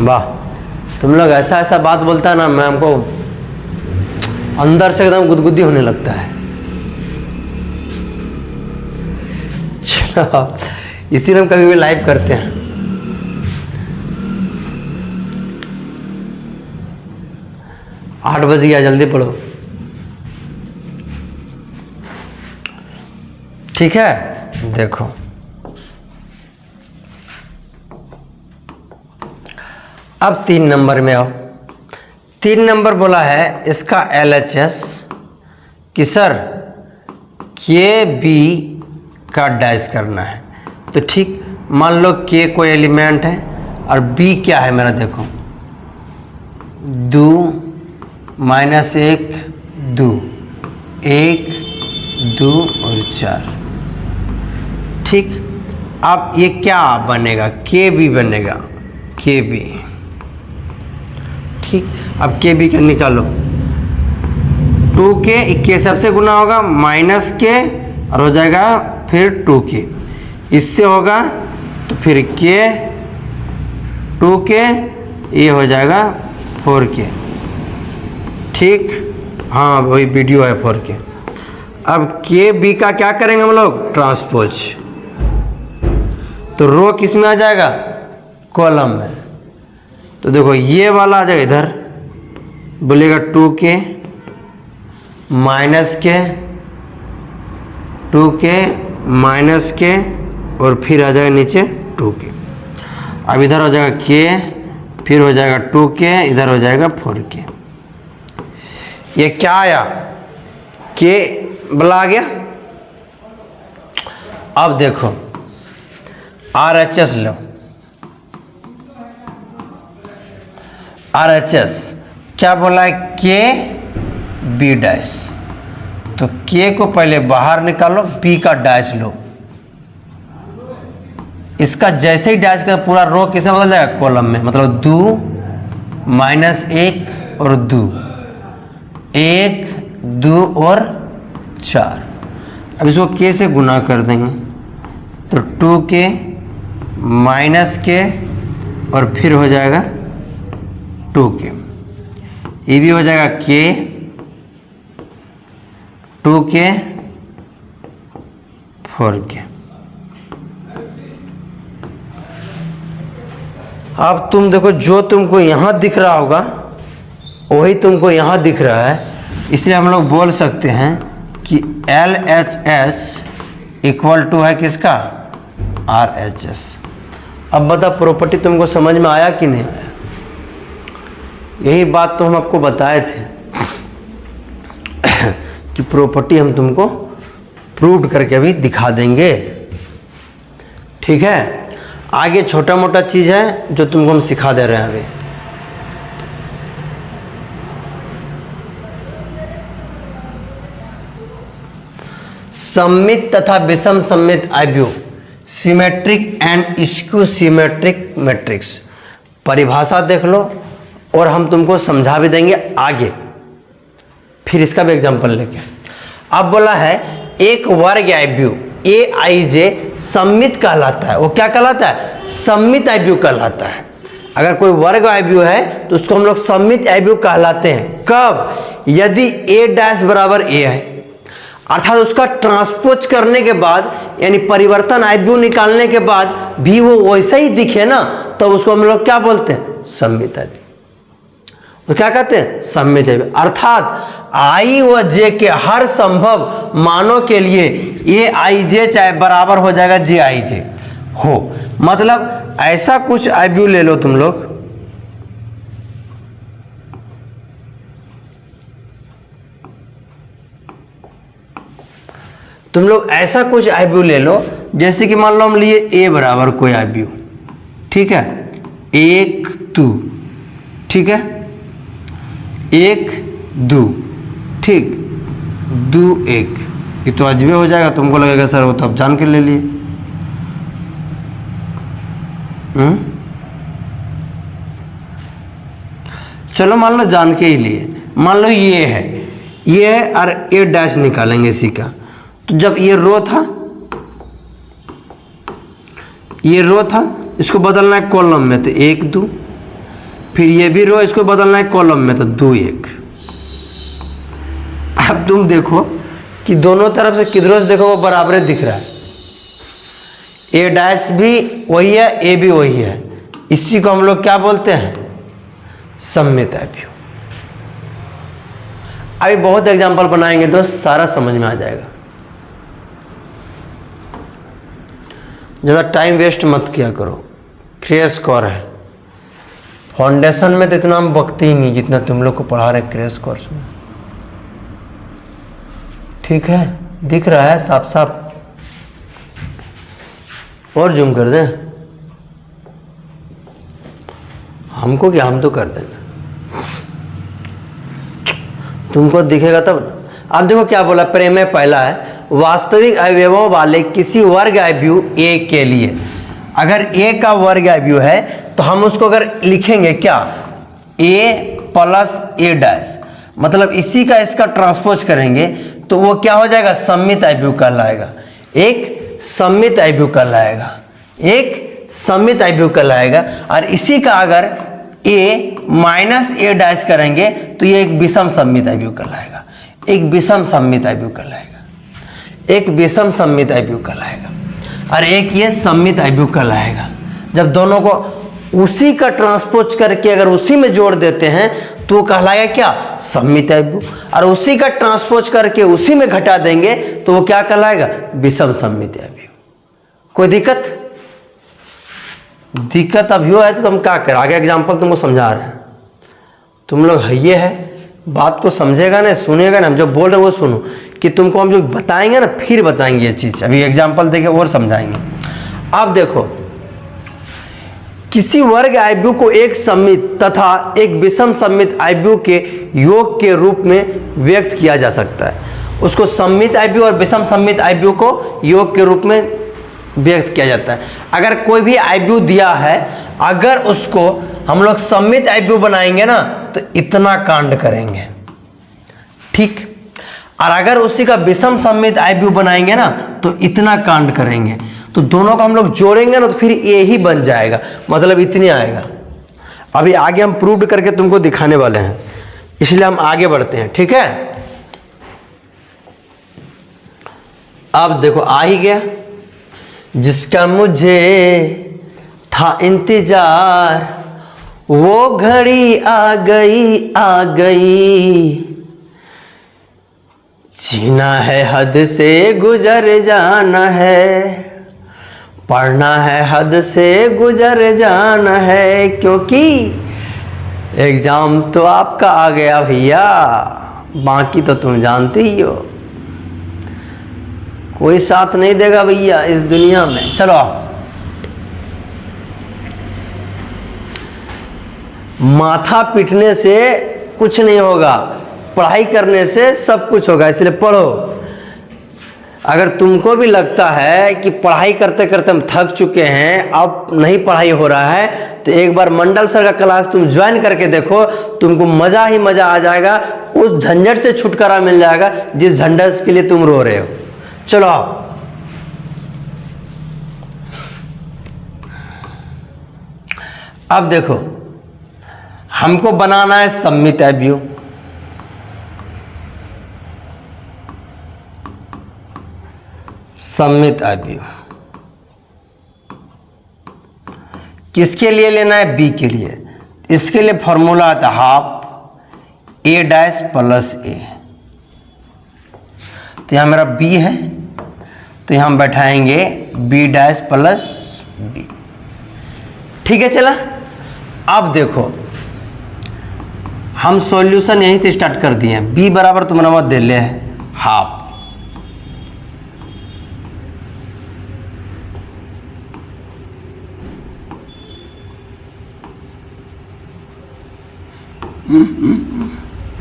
वाह, तुम लोग ऐसा ऐसा बात बोलता है ना, मैं हमको अंदर से एकदम गुदगुदी होने लगता है। इसीलिए हम कभी भी लाइव करते हैं। आठ बज गया, जल्दी पढ़ो, ठीक है। देखो अब 3 नंबर में आओ। 3 नंबर बोला है इसका LHS कि सर KB का डैश करना है। तो ठीक, मान लो K कोई एलिमेंट है और B क्या है मेरा, देखो 2 -1 2 1 2 और 4। ठीक, अब ये क्या बनेगा, KB बनेगा, KB। ठीक, अब KB का निकालो, 2K 21 सबसे गुना होगा -K और हो जाएगा फिर 2K, इससे होगा तो फिर K 2K, ये हो जाएगा 4K। ठीक, हाँ वही वीडियो है 4K। अब KB का क्या करेंगे हम लोग, ट्रांसपोज। तो रो किस में आ जाएगा, कॉलम में। तो देखो ये वाला आ जाएगा इधर, बोलेगा 2K -K 2K -K और फिर आ जाएगा नीचे 2K। अब इधर हो जाएगा K, फिर हो जाएगा 2K, इधर हो जाएगा 4K। ये क्या आया, K वाला आ गया। अब देखो RHS लो, RHS क्या बोला है, KB डैश। तो K को पहले बाहर निकालो, B का डैश लो। इसका जैसे ही डैश का पूरा रो किसे बदल जाएगा, कॉलम में। मतलब 2 -1 और 2 1 2 और 4। अब इसको K से गुना कर देंगे तो 2K -K और फिर हो जाएगा 2K। ये भी हो जाएगा K 2K 4K। अब तुम देखो, जो तुमको यहाँ दिख रहा होगा वही तुमको यहाँ दिख रहा है, इसलिए हम लोग बोल सकते हैं कि LHS इक्वल टू है किसका, RHS। अब बता, प्रॉपर्टी तुमको समझ में आया कि नहीं आया? यही बात तो हम आपको बताए थे कि प्रॉपर्टी हम तुमको प्रूव करके अभी दिखा देंगे। ठीक है, आगे छोटा मोटा चीज़ है जो तुमको हम सिखा दे रहे हैं अभी। सममित तथा विषम सममित आव्यूह, symmetric and skew symmetric matrix. परिभाषा देख लो और हम तुमको समझा भी देंगे आगे, फिर इसका भी एग्जांपल लेके। अब बोला है एक वर्ग आव्यूह AIJ सममित कहलाता है। वो क्या कहलाता है, सममित आव्यूह कहलाता है। अगर कोई वर्ग आव्यूह है तो उसको हम लोग सममित आव्यूह कहलाते हैं। कब, यदि A डैश बराबर A है, अर्थात उसका ट्रांसपोज करने के बाद यानी परिवर्तन आव्यूह निकालने के बाद भी वो वैसा ही दिखे ना, तो उसको हम लोग क्या बोलते हैं, सममित आव्यूह। तो क्या कहते हैं, सममित आव्यूह। अर्थात I व J के हर संभव मानों के लिए AIJ चाहे बराबर हो जाएगा JIJ हो। मतलब ऐसा कुछ आव्यूह ले लो तुम लोग, ऐसा कुछ आव्यूह ले लो, जैसे कि मान लो हम लिए A बराबर कोई आव्यूह, ठीक है, 1 2, ठीक है, 1 2, ठीक, 2 1। ये तो अजबे हो जाएगा, तुमको लगेगा सर वो तो अब जान के ले लिए। चलो मान लो जान के ही लिए, मान लो ये है और A डैश निकालेंगे इसी का। तो जब ये रो था, इसको बदलना है कॉलम में तो 1 2, फिर ये भी रो इसको बदलना है कॉलम में तो 2 1। अब तुम देखो कि दोनों तरफ से किधरों से देखो वो बराबर दिख रहा है। A डैश भी वही है, A भी वही है। इसी को हम लोग क्या बोलते हैं, सममित आव्यूह। अभी बहुत एग्जांपल बनाएंगे तो सारा समझ में आ जाएगा। ज़्यादा टाइम वेस्ट मत किया करो, फ्रेश कौर है, फाउंडेशन में तो इतना हम बकते ही नहीं जितना तुम लोग को पढ़ा रहे क्रैश कोर्स में। ठीक है, दिख रहा है साफ साफ? और जूम कर दें हमको, क्या हम तो कर देंगे, तुमको दिखेगा तब। अब देखो क्या बोला, प्रमेय पहला है, वास्तविक अवयवों वाले किसी वर्ग अवयव ए के लिए, अगर ए का वर्ग अवयव है तो हम उसको अगर लिखेंगे क्या, ए प्लस ए डैश, मतलब इसी का इसका ट्रांसपोज करेंगे तो वो क्या हो जाएगा, सममित अवयव कहलाएगा, एक सममित अवयव कहलाएगा, एक सममित अवयव कहलाएगा। और इसी का अगर ए माइनस ए डैश करेंगे तो ये एक विषम सममित अवयव कहलाएगा, एक विषम सममित अवयव कहलाएगा, एक विषम सममित अवयव कहलाएगा, और एक ये सममित अवयव कहलाएगा। जब दोनों को उसी का ट्रांसपोज करके अगर उसी में जोड़ देते हैं तो कहलाएगा क्या, सममित अवयव, और उसी का ट्रांसपोज करके उसी में घटा देंगे तो वो क्या कहलाएगा, विषम सममित अवयव। कोई दिक्कत? दिक्कत अभी है तो हम क्या करें, आगे एग्जाम्पल तुमको समझा रहे हैं, तुम लोग है ये है, बात को समझेगा ना, सुनेगा ना, हम जो बोल रहे हैं वो सुनो, कि तुमको हम जो बताएंगे ना फिर बताएंगे ये चीज़, अभी एग्जाम्पल देके और समझाएंगे। अब देखो, किसी वर्ग अवयव को एक सममित तथा एक विषम सममित अवयव के योग के रूप में व्यक्त किया जा सकता है। उसको सममित अवयव और विषम सममित अवयव को योग के रूप में व्यक्त किया जाता है। अगर कोई भी अवयव दिया है, अगर उसको हम लोग सममित अवयव बनाएंगे ना तो इतना कांड करेंगे, ठीक, और अगर उसी का विषम सममित अवयव बनाएंगे ना तो इतना कांड करेंगे। तो दोनों को हम लोग जोड़ेंगे ना तो फिर ये ही बन जाएगा, मतलब इतनी आएगा। अभी आगे हम प्रूव करके तुमको दिखाने वाले हैं, इसलिए हम आगे बढ़ते हैं, ठीक है। अब देखो आ ही गया, जिसका मुझे था इंतजार वो घड़ी आ गई, आ गई, जीना है हद से गुजर जाना है, पढ़ना है हद से गुजर जाना है, क्योंकि एग्जाम तो आपका आ गया भैया, बाकी तो तुम जानते ही हो, कोई साथ नहीं देगा भैया इस दुनिया में। चलो माथा पीटने से कुछ नहीं होगा, पढ़ाई करने से सब कुछ होगा, इसलिए पढ़ो। अगर तुमको भी लगता है कि पढ़ाई करते करते हम थक चुके हैं, अब नहीं पढ़ाई हो रहा है, तो एक बार मंडल सर का क्लास तुम ज्वाइन करके देखो, तुमको मज़ा ही मज़ा आ जाएगा, उस झंझट से छुटकारा मिल जाएगा जिस झंझट के लिए तुम रो रहे हो। चलो अब देखो, हमको बनाना है सममित अवयव। सममित अवयव किसके लिए लेना है, बी के लिए। इसके लिए फॉर्मूला आता हाफ ए डैश प्लस ए। तो यहाँ मेरा बी है तो यहाँ हम बैठाएंगे बी डैश प्लस बी, ठीक है। चला अब देखो, हम सॉल्यूशन यहीं से स्टार्ट कर दिए हैं। बी बराबर तुम्हारा मत दे ले है हाफ,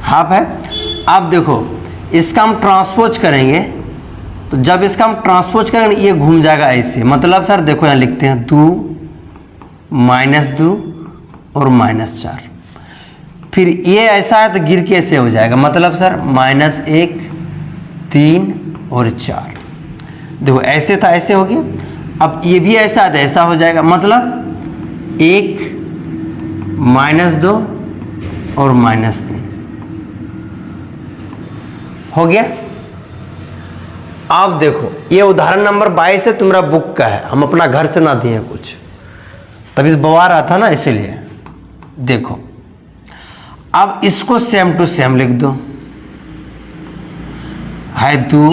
हाफ है। अब देखो इसका हम ट्रांसपोज करेंगे, तो जब इसका हम ट्रांसपोज करेंगे ये घूम जाएगा ऐसे, मतलब सर देखो यहाँ लिखते हैं 2 -2 और -4, फिर ये ऐसा है तो गिर के ऐसे हो जाएगा, मतलब सर -1 3 और 4। देखो ऐसे था ऐसे हो गया, अब ये भी ऐसा है तो ऐसा हो जाएगा, मतलब 1 -2 और -3 हो गया। अब देखो ये उदाहरण नंबर 22 है, तुम्हारा बुक का है, हम अपना घर से ना दिए कुछ, तभी बवा रहा था ना, इसीलिए। देखो अब इसको सेम टू सेम लिख दो, है 2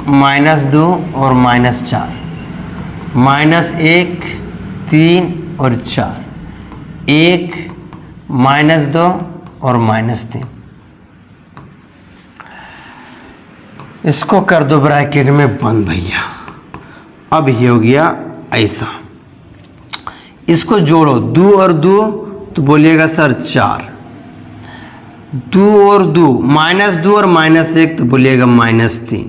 -2 और -4, -1 3 और 4, 1 -2 और -3। इसको कर दो ब्रैकेट में बंद भैया। अब ये हो गया ऐसा। इसको जोड़ो 2 और 2 तो बोलिएगा सर 4, 2 और 2 -2 और -1 तो बोलिएगा -3,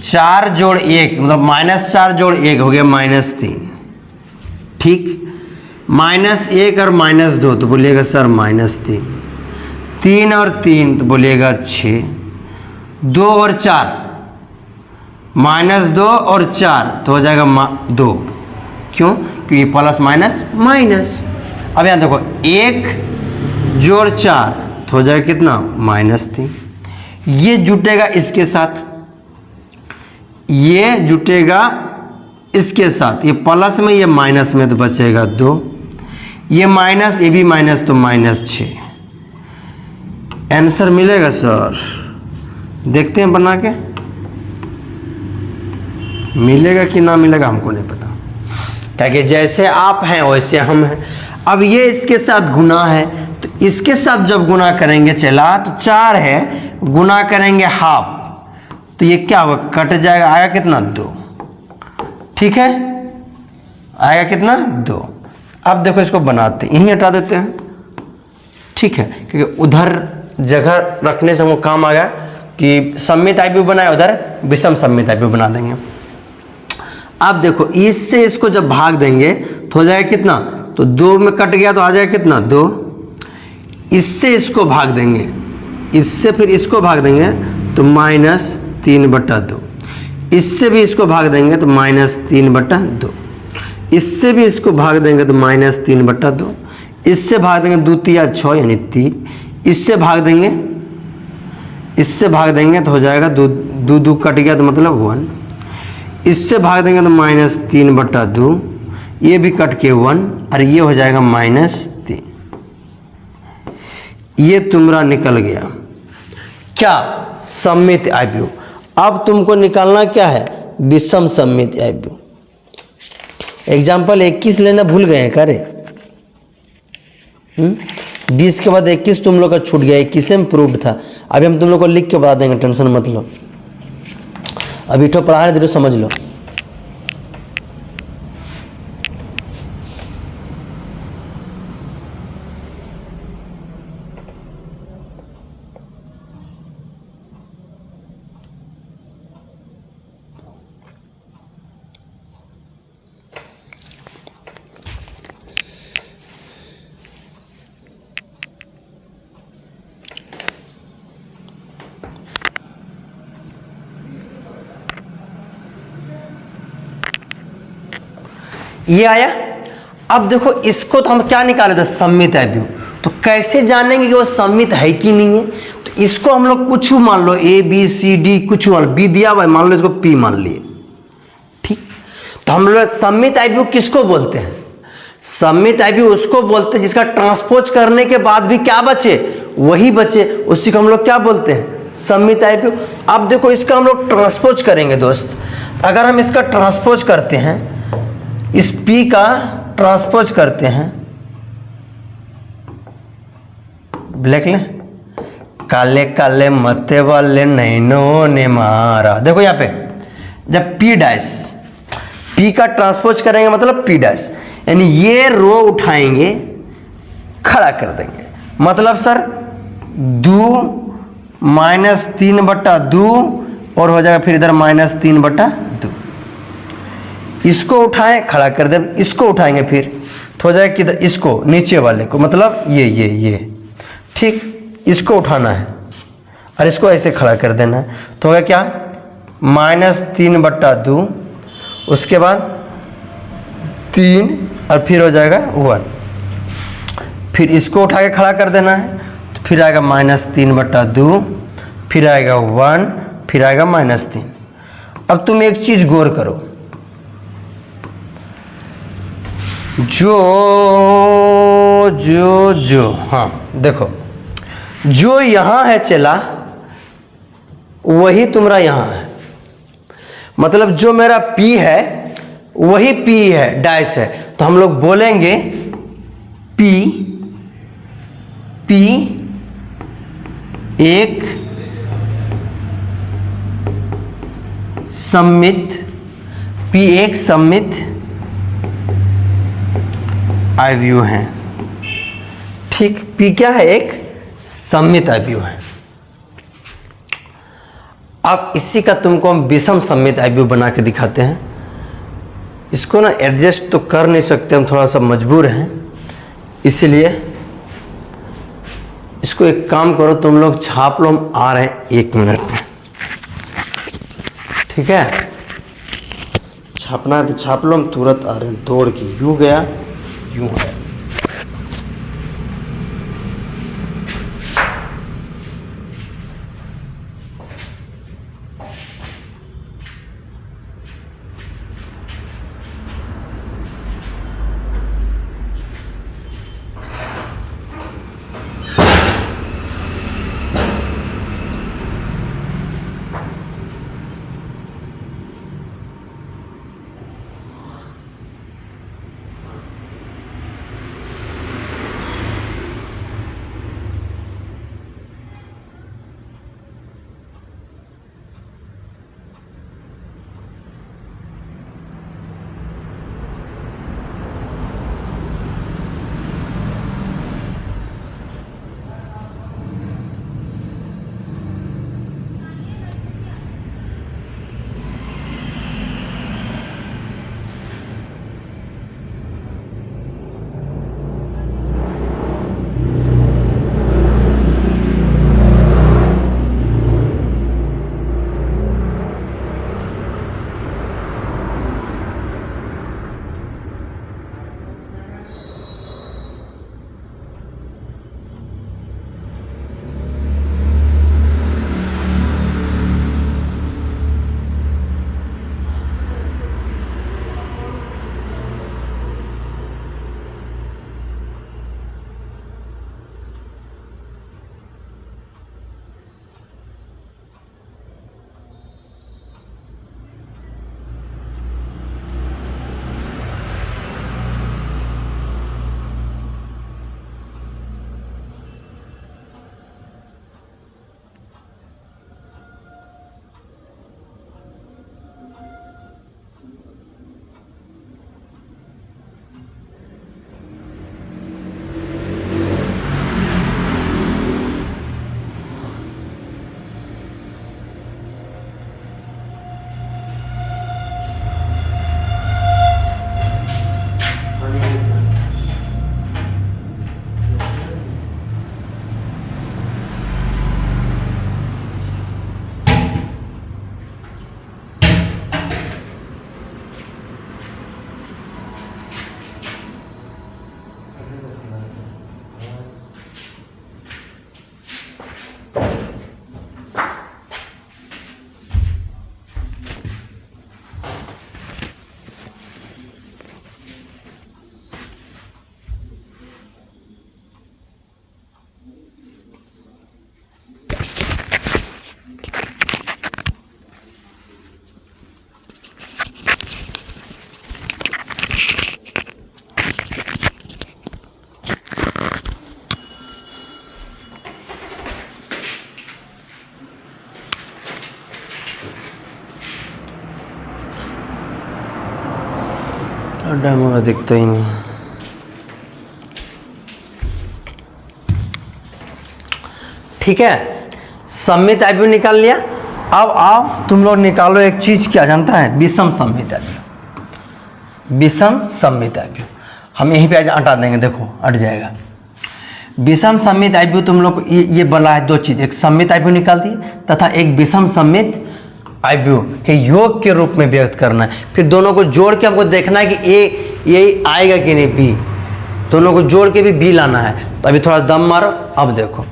4 जोड़ 1 मतलब -4 जोड़ 1 हो गया -3। ठीक, -1 और -2 तो बोलिएगा सर -3, 3 और 3 तो बोलिएगा 6, 2 और 4 -2 और 4 तो हो जाएगा 2। क्यों? क्योंकि प्लस माइनस माइनस। अब यहाँ देखो 1 जोड़ 4 तो हो जाएगा कितना? -3। ये जुटेगा इसके साथ, ये जुटेगा इसके साथ, ये प्लस में ये माइनस में तो बचेगा 2, ये माइनस ये भी माइनस तो -6। आंसर मिलेगा सर? देखते हैं बना के, मिलेगा कि ना मिलेगा हमको नहीं पता, क्योंकि जैसे आप हैं वैसे हम हैं। अब ये इसके साथ गुना है तो इसके साथ जब गुना करेंगे चला तो 4 है, गुना करेंगे हाफ तो ये क्या होगा? कट जाएगा, आएगा कितना? 2। ठीक है, आएगा कितना? 2। अब देखो इसको बनाते हैं, यहीं हटा देते हैं। ठीक है, क्योंकि उधर जगह रखने से हमको काम आ गया कि सममित आईपीयू बनाए, उधर विषम सममित आईपीयू बना देंगे। अब देखो इससे इसको जब भाग देंगे तो हो जाएगा कितना? तो 2 में कट गया तो आ जाएगा कितना? 2। इससे इसको भाग देंगे, इससे फिर इसको भाग देंगे तो -3/2, इससे भी इसको भाग देंगे तो -3/2, इससे भी इसको भाग देंगे तो -3/2, इससे भाग देंगे 2 3 6 यानी 3, इससे भाग देंगे, इससे भाग देंगे तो हो जाएगा 2 कट गया तो मतलब 1, इससे भाग देंगे तो -3/2, ये भी कट के 1 और ये हो जाएगा -3। ये तुम्हारा निकल गया क्या? सममित आईपीयू। अब तुमको निकालना क्या है? विषम सममित आईपीयू। एग्जाम्पल 21 लेना भूल गए हैं क्या रे? 20 के बाद 21 तुम लोग का छूट गया, 21 में प्रूव्ड था। अभी हम तुम लोग को लिख के बता देंगे, टेंशन मत लो। अभी तो पढ़ा रहे थे, समझ लो। ये आया। अब देखो इसको तो हम क्या निकाले थे? सममित आईपीयू। तो कैसे जानेंगे कि वो सममित है कि नहीं है? तो इसको हम लोग कुछ मान लो, A B C D कुछ मान लो, B दिया हुआ मान लो, इसको P मान लिए। ठीक, तो हम लोग सममित आईपीयू किसको बोलते हैं? सममित आईपीयू उसको बोलते हैं जिसका ट्रांसपोज करने के बाद भी क्या बचे? वही बचे, उसी को हम लोग क्या बोलते हैं? सममित आईपीयू। अब देखो इसका हम लोग ट्रांसपोज करेंगे दोस्त। अगर हम इसका ट्रांसपोज करते हैं, इस P का ट्रांसपोज करते हैं, लिख लें, काले काले मत्थे वाले नैनों ने मारा। देखो यहाँ पे जब P डैश, P का ट्रांसपोज करेंगे मतलब P डैश, यानी ये रो उठाएंगे, खड़ा कर देंगे, मतलब सर 2 -3/2 और हो जाएगा फिर इधर -3/2। इसको उठाएं, खड़ा कर दे, इसको उठाएंगे फिर तो हो जाएगा किधर? इसको नीचे वाले को, मतलब ये ठीक, इसको उठाना है और इसको ऐसे खड़ा कर देना है तो होगा क्या? -3/2, उसके बाद 3 और फिर हो जाएगा 1, फिर इसको उठा के खड़ा कर देना है तो फिर आएगा -3/2, फिर आएगा 1, फिर आएगा -3। अब तुम एक चीज गौर करो, जो हाँ देखो, जो यहां है चला वही तुम्हारा यहां है, मतलब जो मेरा P है वही P है, डैश है, तो हम लोग बोलेंगे पी एक सममित आयव्यूह है। ठीक, P क्या है? एक सममित आयव्यूह है। अब इसी का तुमको हम विषम सममित आयव्यूह बना के दिखाते हैं। इसको ना एडजस्ट तो कर नहीं सकते, हम थोड़ा सा मजबूर हैं, इसीलिए इसको एक काम करो, तुम लोग छाप लो, हम आ रहे हैं 1 मिनट में। ठीक है, छापना है तो छाप लो, हम तुरंत आ रहे हैं, दौड़ के। यूं गया, यूं है। डेमो दिखता ही नहीं। ठीक है, सममित आयव्यूह निकाल लिया। अब आओ तुम लोग निकालो एक चीज, क्या जानता है? विषम सममित आयव्यूह। विषम सममित आयव्यूह हम यहीं पे हटा देंगे, देखो हट जाएगा। विषम सममित आयव्यूह तुम लोग ये बना है 2 चीज, एक सममित आयव्यूह निकाल दी तथा एक विषम सममित आयव्यूह के योग के रूप में व्यक्त करना है। फिर दोनों को जोड़ के हमको देखना है कि ये आएगा कि नहीं, बी। दोनों को जोड़ के भी बी लाना है। तो अभी थोड़ा दम मारो, अब देखो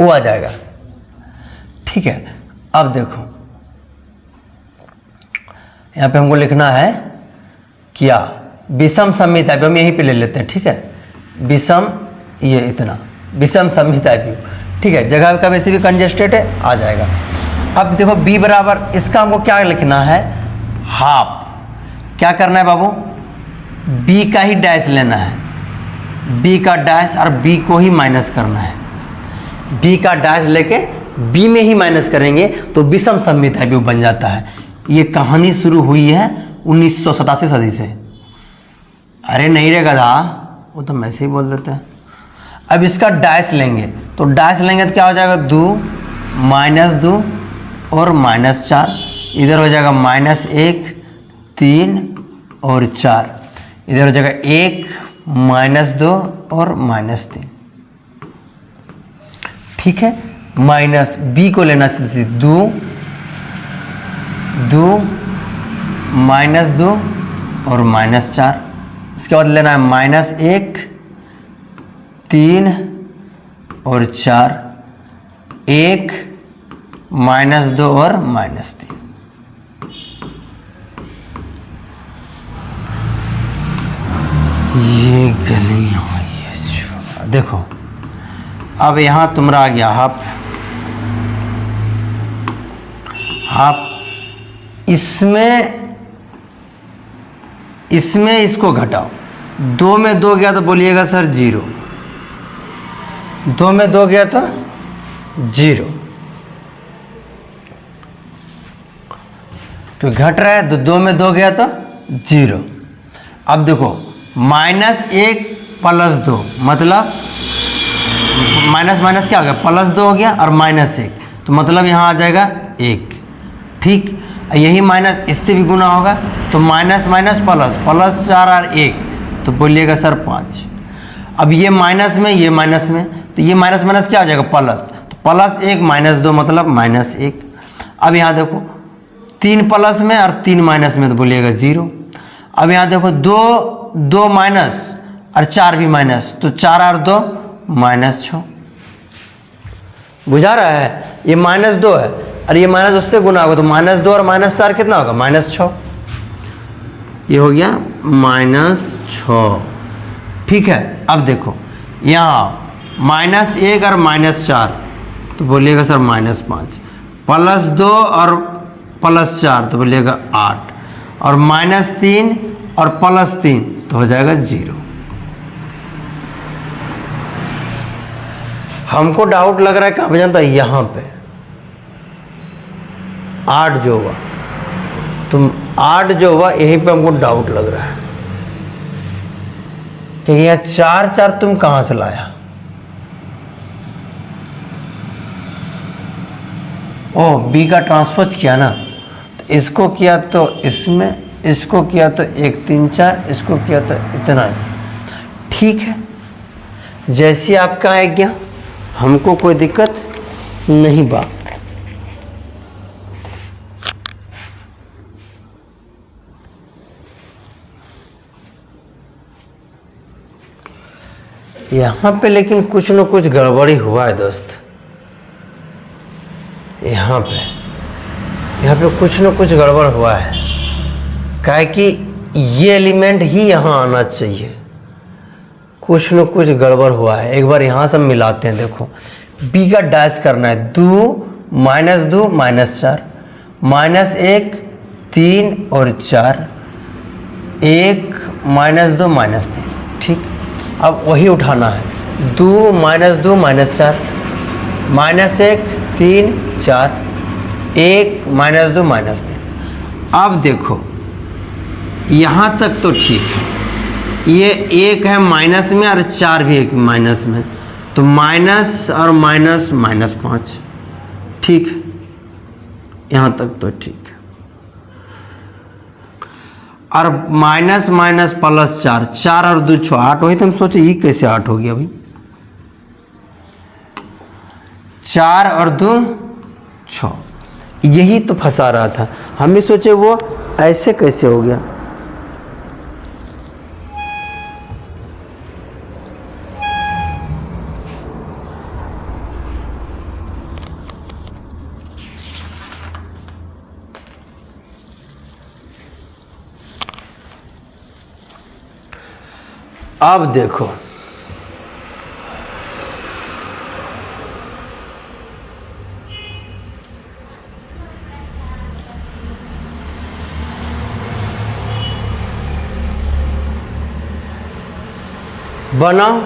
वो आ जाएगा। ठीक है, अब देखो यहां पे हमको लिखना है क्या? विषम सममित आयव्यूह, हम यहीं पे ले लेते हैं। ठीक है, विषम, ये इतना विषम सममित आयव्यूह। ठीक है, जगह का वैसे भी कंजेस्टेड है, आ जाएगा। अब देखो b बराबर, इसका हमको क्या लिखना है? हाफ। क्या करना है बाबू? b का ही डैश लेना है। बी का डैश और बी को ही माइनस करना है, बी का डैश लेके बी में ही माइनस करेंगे तो विषम सममित अवयव बन जाता है। ये कहानी शुरू हुई है 1987 सदी से। अरे नहीं रे गधा, वो तो मैं से ही बोल देते हैं। अब इसका डैश लेंगे तो डैश लेंगे तो क्या हो जाएगा, 2 -2 और -4, इधर हो जाएगा -1 3 और 4, इधर हो जाएगा 1 -2 और -3। ठीक है, माइनस बी को लेना सीधे 2 -2 और -4, इसके बाद लेना है -1 3 और 4, 1 -2 और -3। ये गली हुई है। देखो अब यहाँ तुम्हारा आ गया हाफ, इसमें इसको घटाओ, 2 में 2 गया तो बोलिएगा सर 0, 2 में 2 गया तो 0, तो घट रहा है तो 2 में 2 गया तो 0। अब देखो -1 + 2 मतलब माइनस क्या हो गया, +2 हो गया और -1, तो मतलब यहाँ आ जाएगा 1। ठीक, यही माइनस इससे भी गुना होगा तो माइनस प्लस 4 और 1, तो बोलिएगा सर 5। अब ये माइनस में ये माइनस में, तो ये माइनस क्या हो जाएगा, प्लस, तो +1 -2 मतलब -1। अब यहाँ देखो 3 प्लस में और 3 माइनस में, तो बोलिएगा 0। अब यहाँ देखो 2 माइनस और 4 भी माइनस, तो 4 और 2 -6। बुझा रहा है, ये -2 है और ये माइनस उससे गुना होगा, तो -2 और -4 कितना होगा, -6। ये हो गया -6। ठीक है, अब देखो यहाँ -1 और -4, तो बोलिएगा सर -5, +2 और +4 तो बोलिएगा 8, और -3 और +3 तो हो जाएगा 0। हमको डाउट लग रहा है कहाँ पे जानता है, यहाँ पे 8 जो हुआ, तुम 8 जो हुआ यहीं पे हमको डाउट लग रहा है कि यहाँ 4 तुम कहाँ से लाया। ओ बी का ट्रांसपोज किया ना, तो इसको किया तो इसमें, इसको किया तो 1 3 4, इसको किया तो इतना। ठीक है, जैसी आपका आज्ञा, हमको कोई दिक्कत नहीं बा। यहाँ पे लेकिन कुछ न कुछ गड़बड़ी हुआ है दोस्त। यहाँ पे कुछ न कुछ गड़बड़ हुआ है, काहे कि ये एलिमेंट ही यहाँ आना चाहिए। कुछ न कुछ गड़बड़ हुआ है। एक बार यहाँ से मिलाते हैं। देखो बी का डैश करना है, 2 -2 -4, -1 3 और 4, 1 -2 -3। ठीक, अब वही उठाना है, 2 -2 -4, -1 3 4, 1 -2 -3। अब देखो यहाँ तक तो ठीक है, ये 1 है माइनस में और 4 भी एक माइनस में, तो माइनस और माइनस -5। ठीक, यहाँ तक तो ठीक है। और माइनस +4, 4 और 2 6, 8 वही तो हम सोचे ये कैसे 8 हो गया भाई। 4 और 2 6, यही तो फंसा रहा था। हम भी सोचे वो ऐसे कैसे हो गया। अब देखो बनाओ,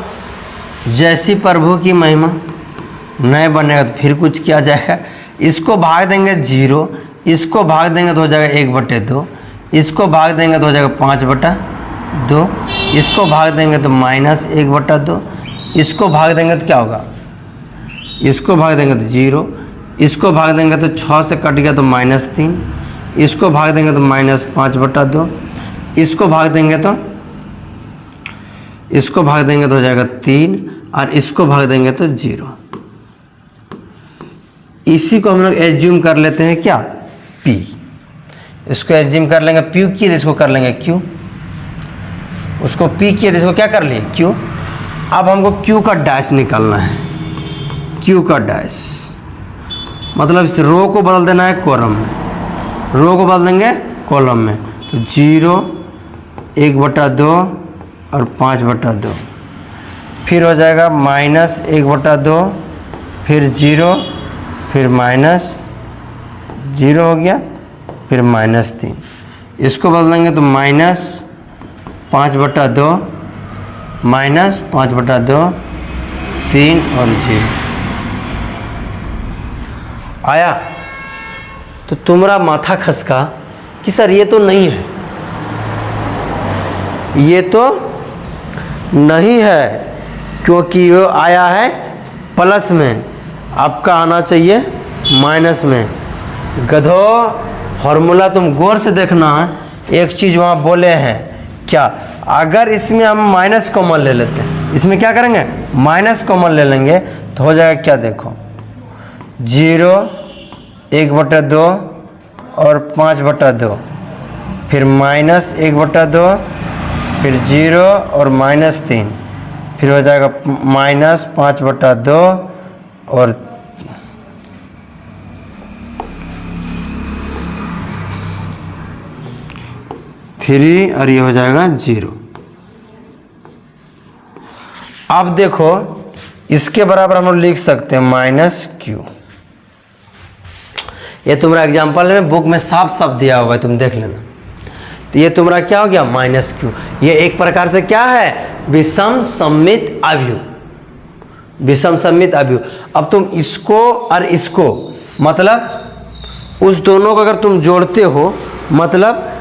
जैसी प्रभु की महिमा। नहीं बनेगा तो फिर कुछ किया जाएगा। इसको भाग देंगे 0, इसको भाग देंगे तो हो जाएगा 1/2, इसको भाग देंगे तो हो जाएगा 5/2, इसको भाग देंगे तो -1/2, इसको भाग देंगे तो क्या होगा, इसको भाग देंगे तो 0, इसको भाग देंगे तो 6 से कट गया तो -3, इसको भाग देंगे तो -5/2, इसको भाग देंगे तो हो जाएगा 3, और इसको भाग देंगे तो 0। इसी को हम लोग एज्यूम कर लेते हैं क्या, P। इसको एज्यूम कर लेंगे P किए तो इसको कर लेंगे Q, उसको P किए तो इसको क्या कर लिए Q। अब हमको Q का डैश निकालना है। Q का डैश मतलब इस रो को बदल देना है कॉलम में, रो को बदल देंगे कॉलम में, तो 0, 1/2 और 5/2, फिर हो जाएगा -1/2, फिर 0, फिर -0 हो गया, फिर -3। इसको बदल देंगे तो -5/2, -5/2, 3 और 0 आया। तो तुम्हारा माथा खसका कि सर ये तो नहीं है, ये तो नहीं है, क्योंकि ये आया है प्लस में, आपका आना चाहिए माइनस में। गधो, फॉर्मूला तुम गौर से देखना है। एक चीज़ वहाँ बोले हैं क्या, अगर इसमें हम माइनस कॉमन ले लेते हैं, इसमें क्या करेंगे माइनस कॉमन ले लेंगे तो हो जाएगा क्या, देखो 0, 1/2 और 5/2, फिर -1/2, फिर 0 और -3, फिर हो जाएगा -5/2 और 3 और ये हो जाएगा 0। अब देखो इसके बराबर हम लोग लिख सकते हैं -Q। ये तुम्हारा एग्जाम्पल में बुक में साफ साफ दिया हुआ है, तुम देख लेना। तो ये तुम्हारा क्या हो गया -Q। ये एक प्रकार से क्या है, विषम सममित अवयव, विषम सममित अवयव। अब तुम इसको और इसको मतलब उस दोनों को अगर तुम जोड़ते हो, मतलब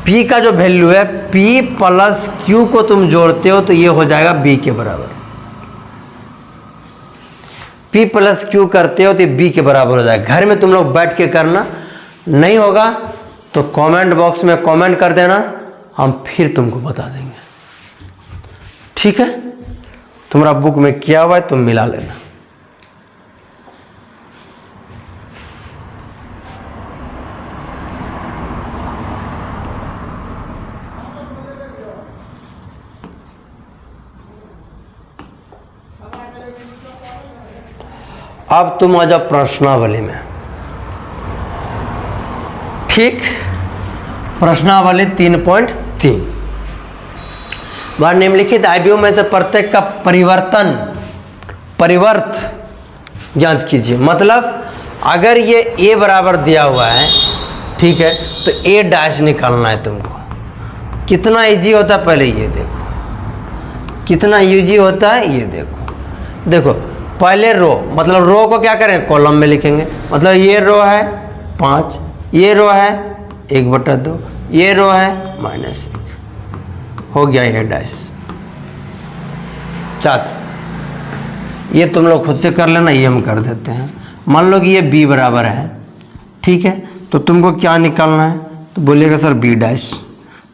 P का जो वैल्यू है P + Q को तुम जोड़ते हो तो ये हो जाएगा B के बराबर। P + Q करते हो तो ये B के बराबर हो जाएगा। घर में तुम लोग बैठ के करना, नहीं होगा तो कमेंट बॉक्स में कमेंट कर देना, हम फिर तुमको बता देंगे, ठीक है। तुम्हारा बुक में किया हुआ है, तुम मिला लेना। अब तुम आ जाओ प्रश्नावली में, ठीक। प्रश्नावली 3.3 बार निम्नलिखित अवयवों में से प्रत्येक का परिवर्त ज्ञात कीजिए। मतलब अगर ये A बराबर दिया हुआ है, ठीक है, तो A डैश निकालना है तुमको। कितना इजी होता है पहले ये देखो, कितना इजी होता है ये देखो। देखो पहले रो, मतलब रो को क्या करें कॉलम में लिखेंगे। मतलब ये रो है 5, ये रो है 1/2, ये रो है -1, हो गया ये डैश। क्या ये तुम लोग खुद से कर लेना, ये हम कर देते हैं। मान लो कि ये B बराबर है, ठीक है, तो तुमको क्या निकालना है, तो बोलिएगा सर B डैश।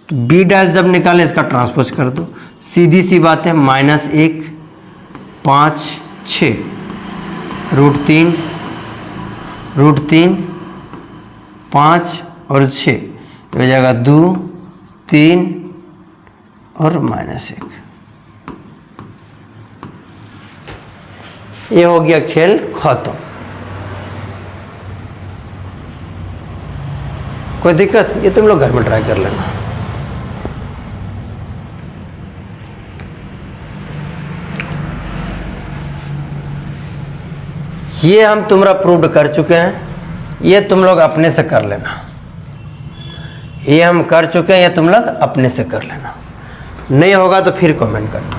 तो B डैश जब निकालें इसका ट्रांसपोज कर दो, सीधी सी बात है, -1, 5, 6, √3, 5 और 6 हो जाएगा 2, 3 और -1। ये हो गया खेल खत्म। कोई दिक्कत, ये तुम लोग घर में ट्राई कर लेना। ये हम तुम्हारा प्रूव्ड कर चुके हैं, ये तुम लोग अपने से कर लेना। ये हम कर चुके हैं, ये तुम लोग अपने से कर लेना। नहीं होगा तो फिर कमेंट करना।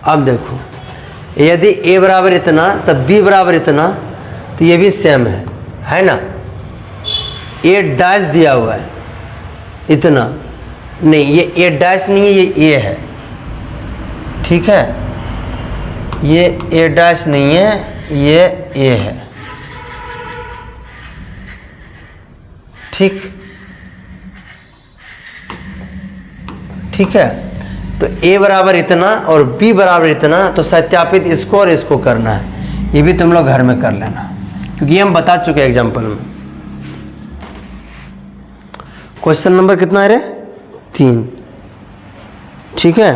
अब देखो, यदि ए बराबर इतना तब बी बराबर इतना, तो ये भी सेम है ना। ए डैश दिया हुआ है इतना, नहीं ये ए डैश नहीं है, ये ए है, ठीक है। ये ए डैश नहीं है, ये ए है, ठीक ठीक है। तो ए बराबर इतना और बी बराबर इतना, तो सत्यापित इसको और इसको करना है। ये भी तुम लोग घर में कर लेना, क्योंकि हम बता चुके हैं एग्जाम्पल में। क्वेश्चन नंबर कितना है रे? 3, ठीक है।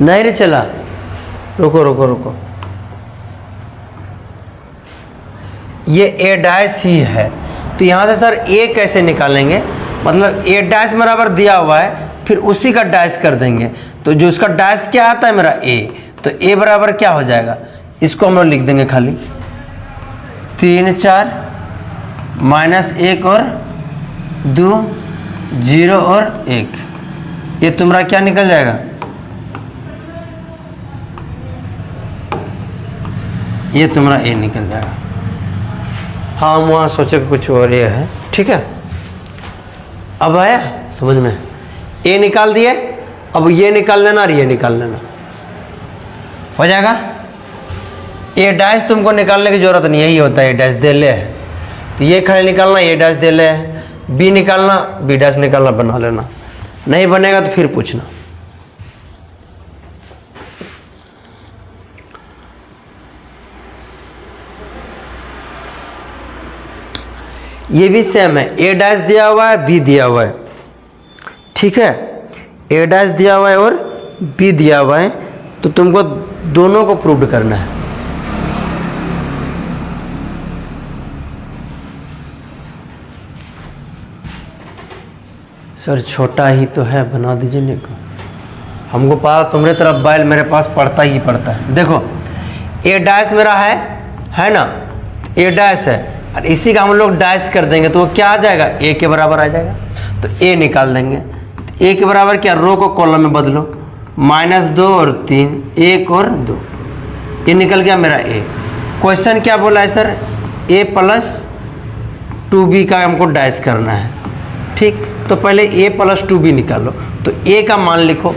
नहीं रे चला, रुको रुको रुको, ये ए डैश ही है, तो यहां से सर ए कैसे निकालेंगे? मतलब ए डैश बराबर दिया हुआ है, फिर उसी का डैश कर देंगे, तो जो उसका डैश क्या आता है मेरा ए, तो ए बराबर क्या हो जाएगा? इसको हम लोग लिख देंगे खाली 3 4 -1 और 2 0 और 1, ये तुम्हारा क्या निकल जाएगा? ये तुम्हारा ए निकल जाएगा। हाँ, हम वहाँ सोचे कि कुछ और ये है, ठीक है। अब आया समझ में? ए निकाल दिए, अब ये निकाल लेना और ये निकाल लेना, हो जाएगा। ए डैश तुमको निकालने की जरूरत नहीं, यही होता है, ए डैश दे ले, तो ये खाली निकालना, ए डैश दे ले, बी निकालना, बी डैश निकालना, बना लेना। नहीं बनेगा तो फिर पूछना। ये भी सेम है, ए डैश दिया हुआ है, बी दिया हुआ है, ठीक है। ए डैश दिया हुआ है और बी दिया हुआ है, तो तुमको दोनों को प्रूव करना है। सर छोटा ही तो है, बना दीजिए नहीं को, हमको पता तुम्हारे तरफ बैल मेरे पास पड़ता ही पड़ता है। देखो ए डैश मेरा है ना, ए डैश है, और इसी का हम लोग डैश कर देंगे तो वो क्या आ जाएगा? ए के बराबर आ जाएगा। तो ए निकाल देंगे, तो ए के बराबर क्या? रो को कॉलम में बदलो, -2 और 3, 1 और 2, ये निकल गया मेरा ए। क्वेश्चन क्या बोला है सर? a + 2b का हमको डैश करना है, ठीक। तो पहले a + 2b निकालो, तो a का मान लिखो,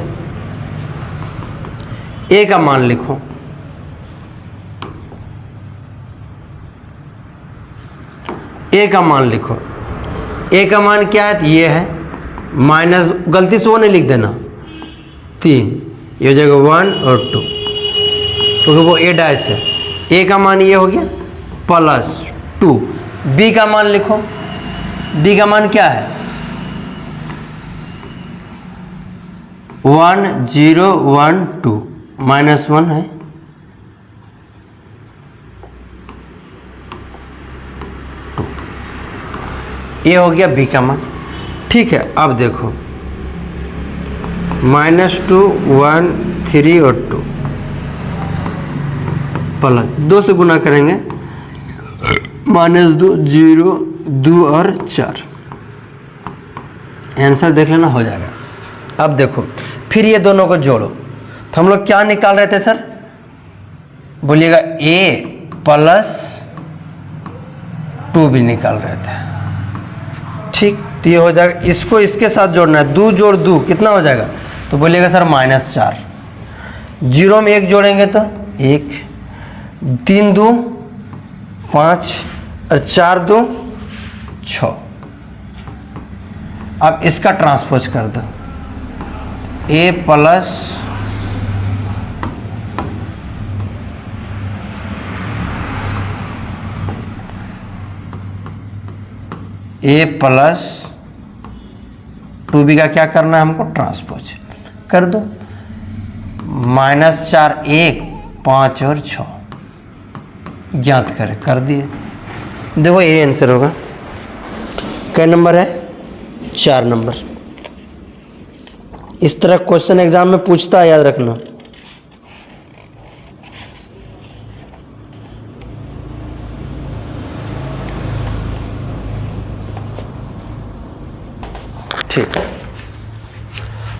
a का मान लिखो, ए का मान लिखो। ए का मान क्या है? ये है, माइनस, गलती से वो नहीं लिख देना, 3, ये हो जाएगा 1 और 2, क्योंकि वो ए डैश है। ए का मान ये हो गया +2। बी का मान लिखो, बी का मान क्या है? 1 0 1 2, -1 है, ये हो गया बी का मान, ठीक है। अब देखो -2 1 3 और 2 +2 से गुना करेंगे, -2 0 2 और 4, आंसर देख लेना, हो जाएगा। अब देखो फिर ये दोनों को जोड़ो, तो हम लोग क्या निकाल रहे थे सर? बोलिएगा ए + 2 भी निकाल रहे थे, ठीक। तो ये हो जाएगा, इसको इसके साथ जोड़ना है, 2 जोड़ 2 कितना हो जाएगा? तो बोलिएगा सर -4। 0 में 1 जोड़ेंगे तो 1, 3 2 5 और 4 2 6। अब इसका ट्रांसपोज कर दो, a + -2b का क्या करना है हमको? ट्रांसपोज कर दो, -4 1 5 और 6 ज्ञात करें, कर दिए। देखो ये आंसर होगा। कै नंबर है? 4 नंबर। इस तरह क्वेश्चन एग्जाम में पूछता है, याद रखना। ठीक है।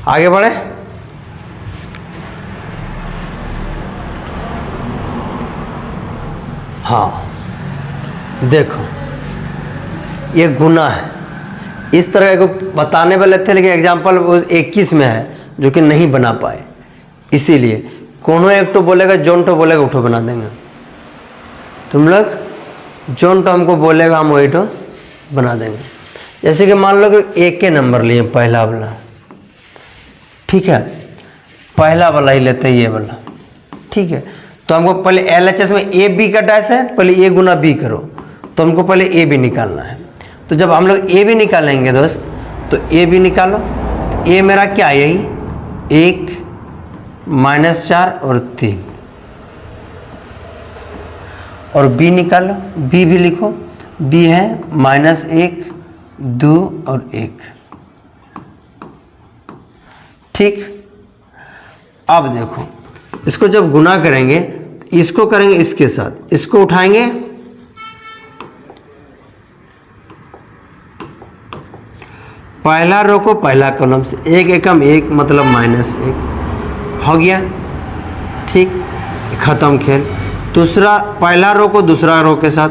आगे बढ़े। हाँ देखो ये गुना है, इस तरह को बताने वाले थे लेकिन एग्जाम्पल 21 में है जो कि नहीं बना पाए, इसीलिए कोनो एक तो बोलेगा जोन तो बोलेगा उठो बना देंगे। तुम लोग जोन तो हमको बोलेगा हम वही तो बना देंगे। जैसे कि मान लो कि एक के नंबर लिए पहला वाला, ठीक है, पहला वाला ही लेते हैं ये वाला, ठीक है। तो हमको पहले LHS में ए बी का डैश है, पहले ए गुना बी करो, तो हमको पहले ए बी निकालना है। तो जब हम लोग ए बी निकालेंगे दोस्त, तो ए बी निकालो, तो ए मेरा क्या है, यही 1 -4 और 3, और बी निकालो, बी भी लिखो, बी है -1 2 और 1, ठीक। अब देखो इसको जब गुना करेंगे, इसको करेंगे इसके साथ, इसको उठाएंगे, पहला रो को पहला कॉलम से 1 एकम 1 मतलब -1 हो गया, ठीक, खत्म खेल। दूसरा पहला रो को दूसरा रो के साथ,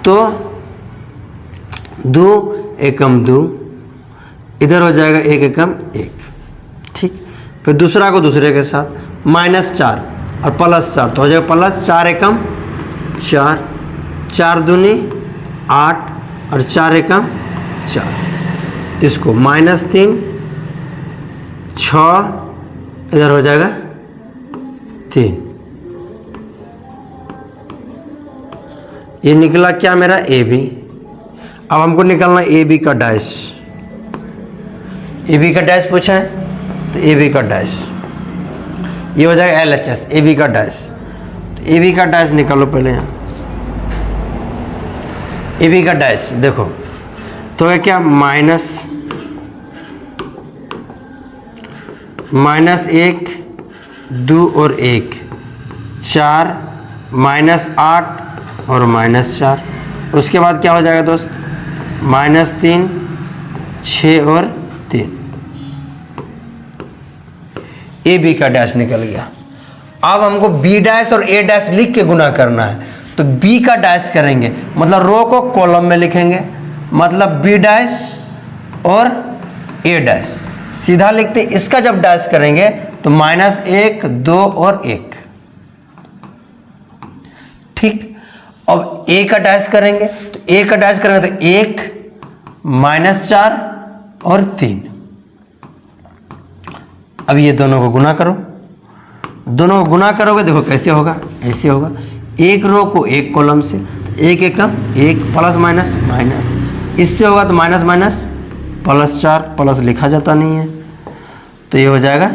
तो 2 एकम 2, इधर हो जाएगा 1 एकम 1, ठीक। फिर दूसरा को दूसरे के साथ -4 और +4, तो हो जाएगा +4 एकम 4, 4 दूनी 8 और 4 एकम 4, इसको -3 6, इधर हो जाएगा 3। ये निकला क्या मेरा ए बी। अब हमको निकालना ए बी का डैश, ए बी का डैश पूछा है तो ए बी का डैश, ये हो जाएगा LHS ए बी का डैश। तो ए बी का डैश निकालो पहले, यहाँ ए बी का डैश देखो, तो है क्या -1 2 और 1 4 -8 और -4, उसके बाद क्या हो जाएगा दोस्त, -3 6 और 3, ए बी का डैश निकल गया। अब हमको बी डैश और ए डैश लिख के गुना करना है, तो बी का डैश करेंगे मतलब रो को कॉलम में लिखेंगे, मतलब बी डैश और ए डैश सीधा लिखते। इसका जब डैश करेंगे तो -1 2 और 1, ठीक। अब ए का डैश करेंगे, तो ए का डैश करेंगे तो 1 -4 और 3। अब ये दोनों को गुना करो, दोनों को गुना करोगे देखो कैसे होगा, ऐसे होगा, एक रो को एक कॉलम से, तो 1 एकम 1 प्लस माइनस माइनस, इससे होगा तो माइनस माइनस +4, प्लस लिखा जाता नहीं है, तो ये हो जाएगा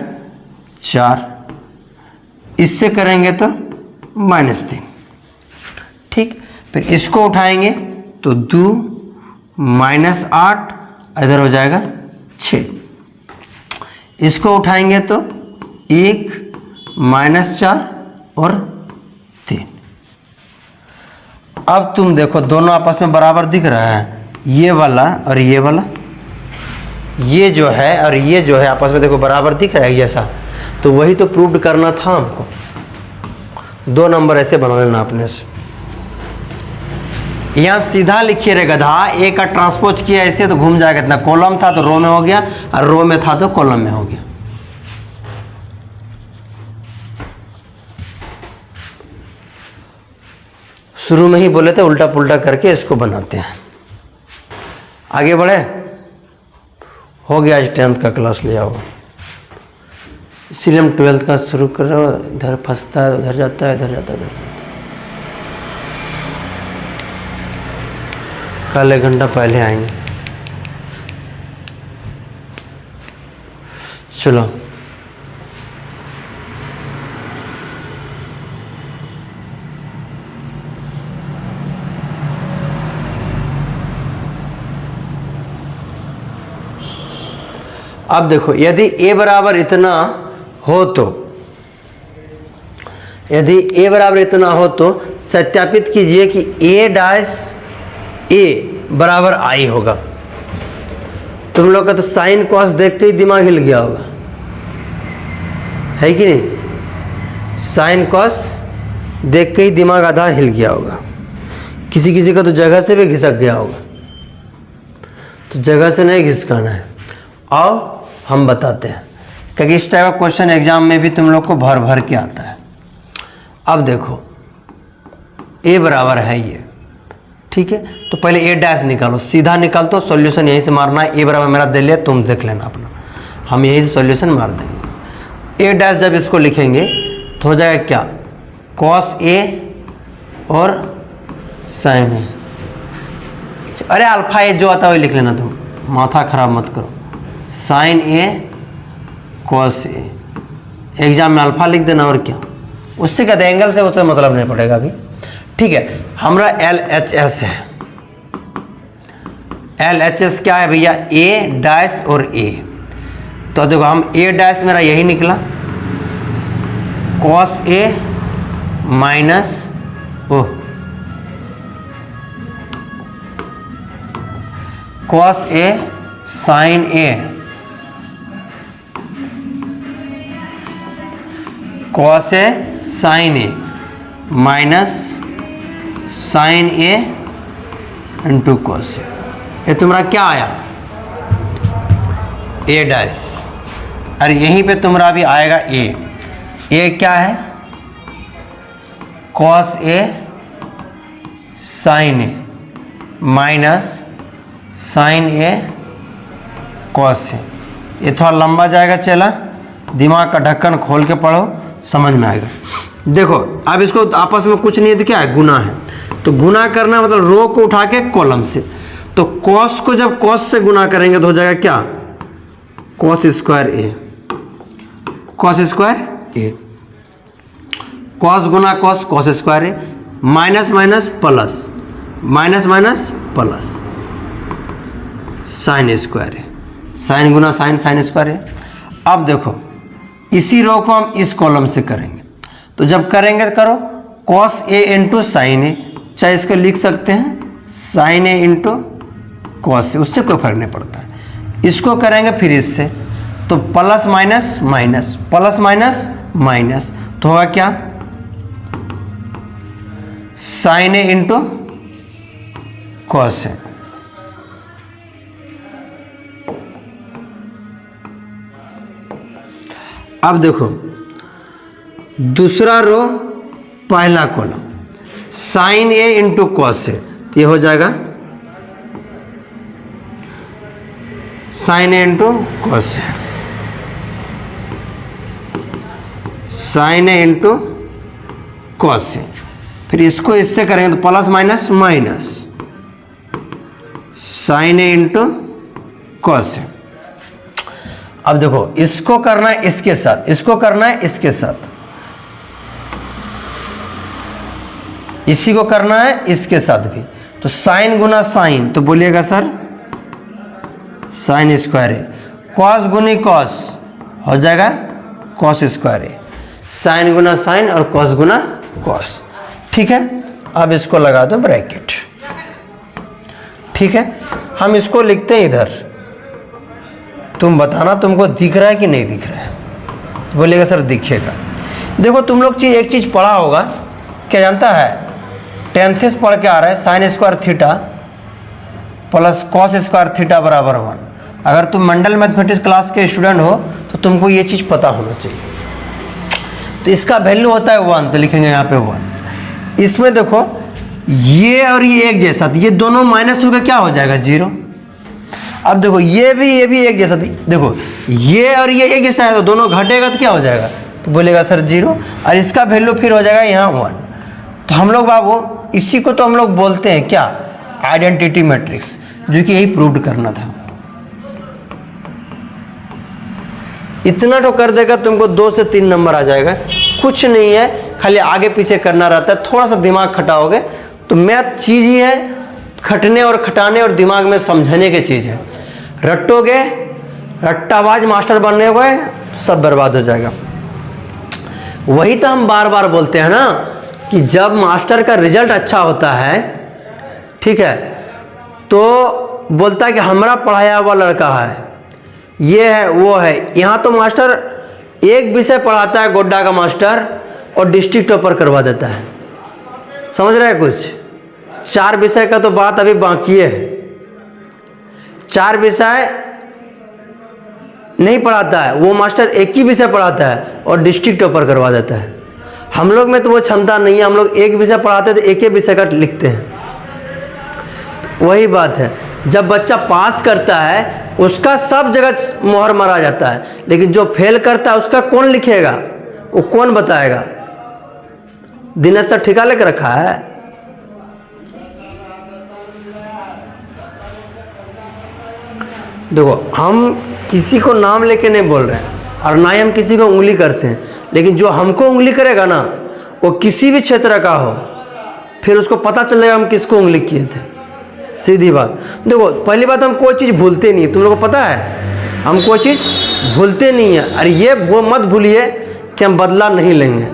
4, इससे करेंगे तो -3, ठीक। फिर इसको उठाएंगे तो 2 -8, इधर हो जाएगा 6, इसको उठाएंगे तो 1 -4 और 3। अब तुम देखो दोनों आपस में बराबर दिख रहा है, ये वाला और ये वाला, ये जो है और ये जो है आपस में देखो बराबर दिख रहा है ऐसा, तो वही तो प्रूव करना था हमको। 2 नंबर ऐसे बना लेना आपने से, यहाँ सीधा लिखिए रे गधा, ए का ट्रांसपोज किया ऐसे तो घूम जाएगा, इतना कॉलम था तो रो में हो गया और रो में था तो कॉलम में हो गया। शुरू में ही बोले थे उल्टा पुल्टा करके इसको बनाते हैं। आगे बढ़े, हो गया आज 10th का क्लास ले आओ, इसीलिए हम 12th का शुरू कर रहे हो। इधर फंसता है उधर जाता है, इधर जाता है उधर। कल 1 घंटा पहले आएंगे। चलो अब देखो, यदि a बराबर इतना हो तो, यदि a बराबर इतना हो तो सत्यापित कीजिए कि a डैश a बराबर i होगा। तुम लोग का तो साइन कॉस देख के ही दिमाग हिल गया होगा। है कि नहीं। साइन कॉस देख के ही दिमाग आधा हिल गया होगा, किसी किसी का तो जगह से भी घिसक गया होगा। तो जगह से नहीं घिसकाना है। आओ हम बताते हैं, क्योंकि इस टाइप का क्वेश्चन एग्जाम में भी तुम लोग को भर भर के आता है। अब देखो a बराबर है ये, ठीक है। तो पहले a डैश निकालो, सीधा निकाल तो सॉल्यूशन यहीं से मारना है। a बराबर मेरा दे लिया, तुम देख लेना अपना, हम यहीं से सॉल्यूशन मार देंगे। a डैश जब इसको लिखेंगे तो हो जाएगा क्या, कॉस a और साइन a। अरे अल्फा ए जो आता है वही लिख लेना, तुम माथा खराब मत करो। Sign A cos A, exam में अल्फा लिख देना और क्या, उससे कहते हैं एंगल से उससे मतलब नहीं पड़ेगा अभी, ठीक है। हमारा एल एच एस है। एल एच एस क्या है भैया, ए डैश और ए। तो देखो हम ए डैश मेरा यही निकला, cos A minus cos A sign A, cos A sign A minus sign A into cos A. ये तुम्हारा क्या आया, ए डैश। अरे यहीं पे तुम्हारा भी आएगा ए क्या है, cos A sign A minus sign A cos A. ये थोड़ा लंबा जाएगा, चला दिमाग का ढक्कन खोल के पढ़ो, समझ में आएगा। देखो अब इसको आपस में कुछ नहीं है तो क्या है, गुना है। तो गुना करना मतलब रो को उठा के कॉलम से, तो कॉस को जब कॉस से गुना करेंगे तो हो जाएगा क्या, cos square A, cos square A, cos गुना cos, cos square A, minus minus plus, minus minus plus, sine square है, साइन गुना साइन, साइन स्क्वायर है। अब देखो इसी रो को हम इस कॉलम से करेंगे, तो जब करेंगे तो करो कॉस ए इंटू साइन ए, चाहे इसको लिख सकते हैं sign A into cos A, उससे कोई फर्क नहीं पड़ता है। इसको करेंगे फिर इससे, तो plus minus minus, plus minus minus, तो होगा क्या, sign A into cos A. अब देखो दूसरा रो पहला column, sign A into cos A, तो ये हो जाएगा sign A into cos A, sign A into cos A. फिर इसको इससे करेंगे तो plus minus minus, sign A into cos A. अब देखो इसको करना है इसके साथ, इसको करना है इसके साथ, इसी को करना है इसके साथ भी, तो साइन गुना साइन, तो बोलिएगा सर साइन स्क्वायर है, कॉस गुनी कॉस हो जाएगा कॉस स्क्वायर है, साइन गुना साइन और कॉस गुना कॉस, ठीक है। अब इसको लगा दो ब्रैकेट, ठीक है। हम इसको लिखते हैं इधर, तुम बताना तुमको दिख रहा है कि नहीं दिख रहा है, तो बोलेगा सर दिखेगा। देखो तुम लोग एक चीज़ पढ़ा होगा, क्या जानता है, टेंथेस पढ़ के आ रहा है sine square theta plus cos square theta बराबर 1। अगर तुम मंडल मैथमेटिक्स क्लास के स्टूडेंट हो तो तुमको ये चीज़ पता होना चाहिए। तो इसका वैल्यू होता है 1, तो लिखेंगे यहाँ पे 1। इसमें देखो ये और ये एक जैसा, ये दोनों माइनस होकर क्या हो जाएगा 0। अब देखो ये भी एक जैसा, देखो ये और ये एक जैसा है, तो दोनों घटेगा तो क्या हो जाएगा, तो बोलेगा सर 0, और इसका वैल्यू फिर हो जाएगा यहाँ 1। तो हम लोग बाबू इसी को तो हम लोग बोलते हैं क्या, आइडेंटिटी मैट्रिक्स, जो कि यही प्रूव करना था। इतना तो कर देगा तुमको 2 से 3 नंबर आ जाएगा, कुछ नहीं है, खाली आगे पीछे करना रहता है, थोड़ा सा दिमाग खटाओगे तो मैथ चीज़ ही है, खटने और खटाने और दिमाग में समझने की चीज़ है। रटोगे, रट्टाबाज मास्टर बनने गए, सब बर्बाद हो जाएगा। वही तो हम बार बार बोलते हैं ना कि जब मास्टर का रिजल्ट अच्छा होता है, ठीक है, तो बोलता है कि हमारा पढ़ाया हुआ लड़का है, ये है वो है। यहाँ तो मास्टर एक विषय पढ़ाता है गोड्डा का मास्टर और डिस्ट्रिक्ट टॉपर करवा देता है। समझ रहे हैं कुछ? 4 विषय का तो बात अभी बाकी है। 4 विषय नहीं पढ़ाता है वो मास्टर, एक ही विषय पढ़ाता है और डिस्ट्रिक्ट टॉपर करवा देता है। हम लोग में तो वो क्षमता नहीं है, हम लोग एक विषय पढ़ाते हैं तो एक ही विषय का लिखते हैं। वही बात है, जब बच्चा पास करता है उसका सब जगह मोहर मारा जाता है, लेकिन जो फेल करता है उसका कौन लिखेगा, वो कौन बताएगा? दिनेश सर ठिका लेकर रखा है। देखो, हम किसी को नाम लेके नहीं बोल रहे हैं और ना ही हम किसी को उंगली करते हैं, लेकिन जो हमको उंगली करेगा ना, वो किसी भी क्षेत्र का हो, फिर उसको पता चलेगा हम किसको उंगली किए थे। सीधी बात। देखो, पहली बात, हम कोई चीज़ भूलते नहीं, तुम लोगों को पता है, हम कोई चीज़ भूलते नहीं है। और ये वो मत भूलिए कि हम बदला नहीं लेंगे।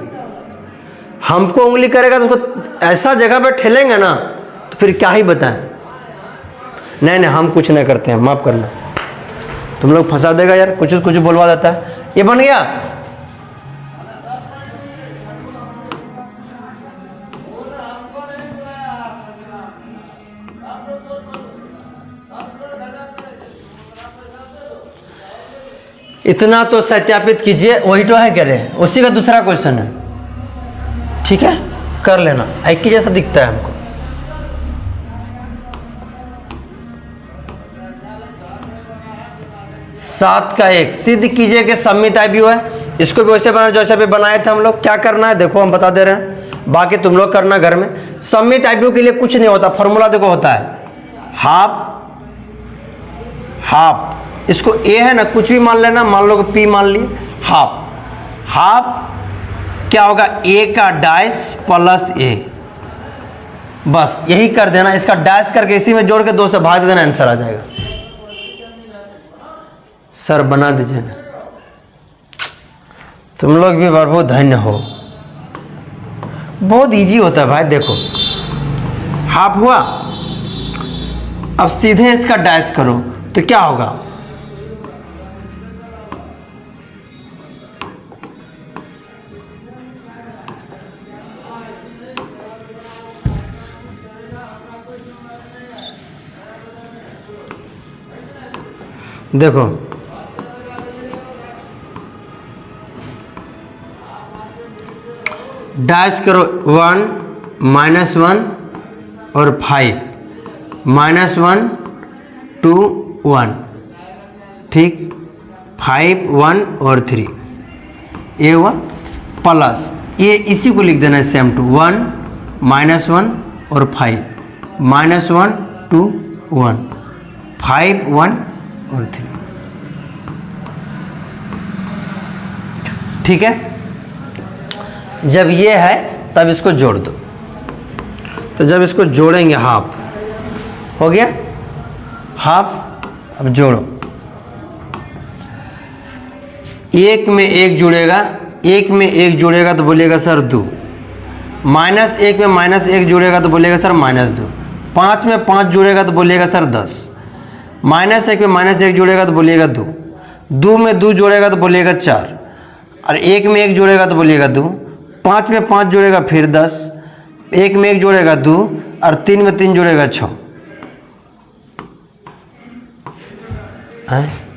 हमको उंगली करेगा तो उसको ऐसा जगह पर ठेलेंगे ना, तो फिर क्या ही बताएं। नहीं, हम कुछ नहीं करते हैं, माफ़ करना। तुम लोग फंसा देगा यार, कुछ बोलवा देता है। ये बन गया। इतना तो सत्यापित कीजिए, वही तो है, कह रहे हैं उसी का दूसरा क्वेश्चन है। ठीक है, कर लेना, एक ही जैसा दिखता है हमको। सात का 1 सिद्ध कीजिए कि सममित आयु है। इसको भी वैसे बना जैसे भी बनाए थे हम लोग। क्या करना है देखो, हम बता दे रहे हैं, बाकी तुम लोग करना घर में। सममित आयु के लिए कुछ नहीं होता, फॉर्मूला देखो होता है हाफ हाफ। इसको ए है ना, कुछ भी मान लेना, मान लो कि पी मान लिए, हाफ क्या होगा, ए का डैश प्लस ए, बस यही कर देना। इसका डैश करके इसी में जोड़ के 2 से भाग देना, आंसर आ जाएगा। सर बना दीजिए ना, तुम लोग भी बहुत धन्य हो। बहुत इजी होता है भाई। देखो, हाफ हुआ, अब सीधे इसका डैश करो तो क्या होगा, देखो डैश करो 1 -1 और 5 -1 2 1, ठीक, 5 1 और 3, ये हुआ प्लस, ये इसी को लिख देना है सेम टू 1 -1 और 5 -1 2 1 5 1 और 3, ठीक है। जब ये है तब इसको जोड़ दो, तो जब इसको जोड़ेंगे हाफ हो गया, हाफ। अब जोड़ो, 1 में 1 जुड़ेगा, 1 में 1 जुड़ेगा तो बोलिएगा सर 2, -1 में -1 जुड़ेगा तो बोलिएगा सर -2, 5 में 5 जुड़ेगा तो बोलिएगा सर 10, -1 में -1 जुड़ेगा तो बोलिएगा 2, 2 में 2 जुड़ेगा तो बोलिएगा 4, और 1 में 1 जुड़ेगा तो बोलिएगा 2, 5 में 5 जुड़ेगा फिर 10, 1 में 1 जुड़ेगा 2, और 3 में 3 जुड़ेगा 6 है।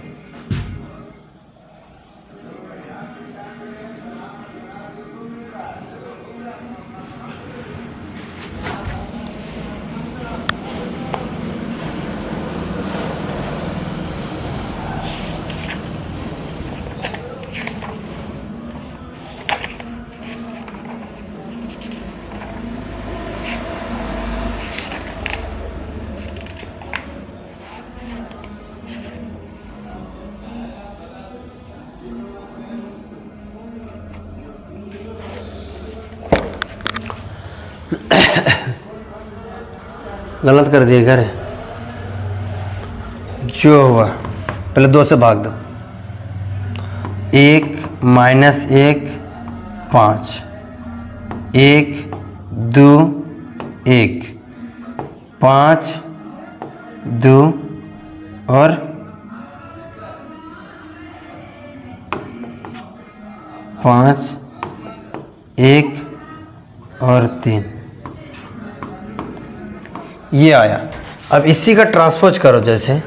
गलत कर दिए घर, जो हुआ पहले 2 से भाग दो, 1 -1 5, 1 2 1 5 2 और 5, 1 और 3, ये आया। अब इसी का ट्रांसपोज करो, जैसे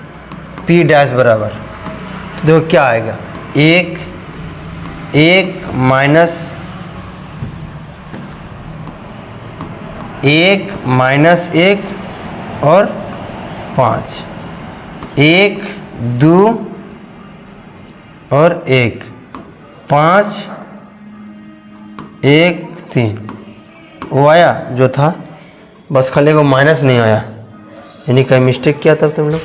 P डैश बराबर, तो देखो क्या आएगा, 1 माइनस 1 और 5, 1 2 और 1, 5 1 3, वो आया जो था, बस खाली को माइनस नहीं आया, यानी कहीं मिस्टेक किया तब तुम लोग।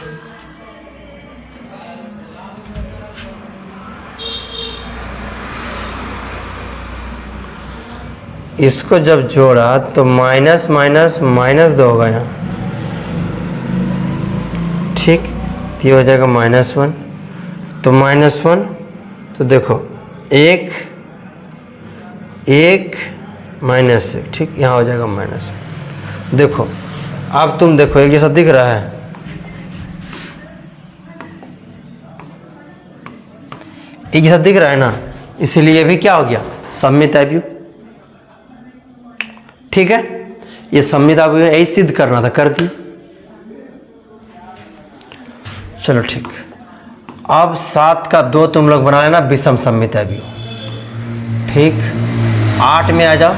इसको जब जोड़ा तो माइनस माइनस माइनस 2 होगा यहाँ, ठीक, तो ये हो जाएगा -1, तो -1, तो देखो 1 -1, ठीक, यहाँ हो जाएगा माइनस। देखो अब तुम देखो, एक जैसा दिख रहा है, एक जैसा दिख रहा है ना, इसीलिए भी क्या हो गया, सममित अवयव, ठीक है। ये सममित अवयव यही सिद्ध करना था, कर दी। चलो ठीक, अब 7 का 2 तुम लोग बना लेना विषम सममित अवयव, ठीक। 8 में आ जाओ,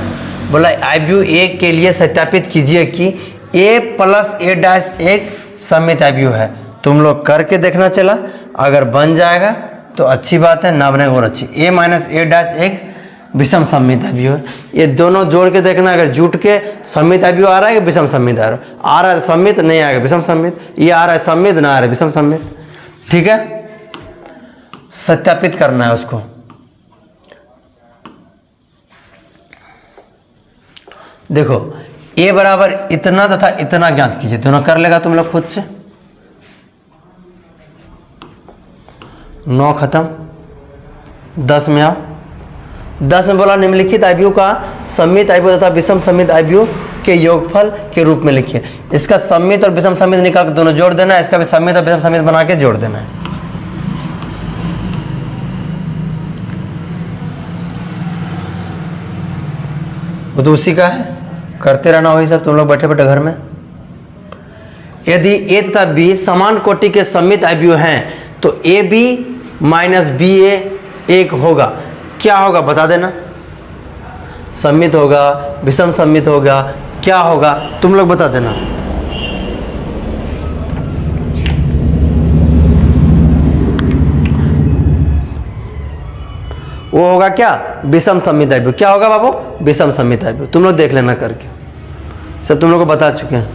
बोला अवयव A के लिए सत्यापित कीजिए कि A प्लस A डैश एक सममित अवयव है। तुम लोग करके देखना चला, अगर बन जाएगा तो अच्छी बात है, ना बनेगा और अच्छी। A माइनस A डैश एक विषम सममित अवयव है। ये दोनों जोड़ के देखना, अगर जुट के सममित अवयव आ रहा है कि विषम सममित आ रहा है सममित, नहीं आएगा विषम सममित, ये आ रहा है सममित, ना आ रहा है विषम सममित, ठीक है। सत्यापित करना है उसको। देखो A बराबर इतना तथा इतना ज्ञात कीजिए, दोनों कर लेगा तुम लोग खुद से। 9 खत्म, 10 में आओ। 10 में बोला निम्नलिखित अवयव का सममित अवयव तथा विषम सममित अवयव के योगफल के रूप में लिखिए। इसका सममित और विषम सममित निकाल के दोनों जोड़ देना है, इसका भी सममित और विषम सममित बना के जोड़ देना है। वो तो उसी का है, करते रहना वही सब तुम लोग बैठे बैठे घर में। यदि A तथा B समान कोटि के सममित अवयव हैं तो AB माइनस BA 1 होगा। क्या होगा बता देना, सममित होगा, विषम सममित होगा, क्या होगा तुम लोग बता देना। वो होगा क्या, विषम सममित अवयव। क्या होगा बाबू, विषम सममित अवयव। तुम लोग देख लेना करके, सब तुम लोग को बता चुके हैं।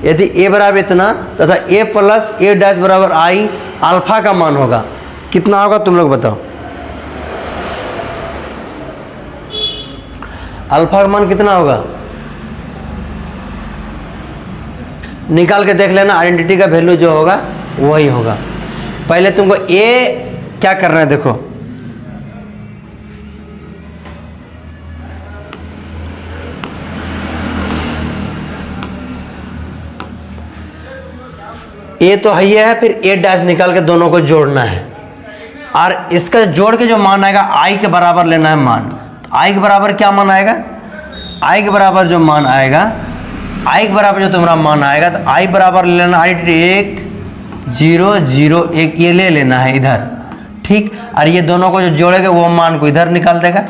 यदि A बराबर इतना तथा A प्लस A डैश बराबर I अल्फा का मान होगा, कितना होगा तुम लोग बताओ। अल्फा का मान कितना होगा, निकाल के देख लेना। आइडेंटिटी का वैल्यू जो होगा वही होगा। पहले तुमको A क्या करना है, देखो A तो है, फिर A डैश निकाल के दोनों को जोड़ना है, और इसका जोड़ के जो मान आएगा I के बराबर लेना है मान। तो I के बराबर क्या मान आएगा, I के बराबर जो मान आएगा, I के बराबर जो तुम्हारा मान आएगा, तो I बराबर ले लेना 1 0 0 1, ये ले लेना है इधर, ठीक। और ये दोनों को जो जोड़ेगा वो मान को इधर निकाल देगा।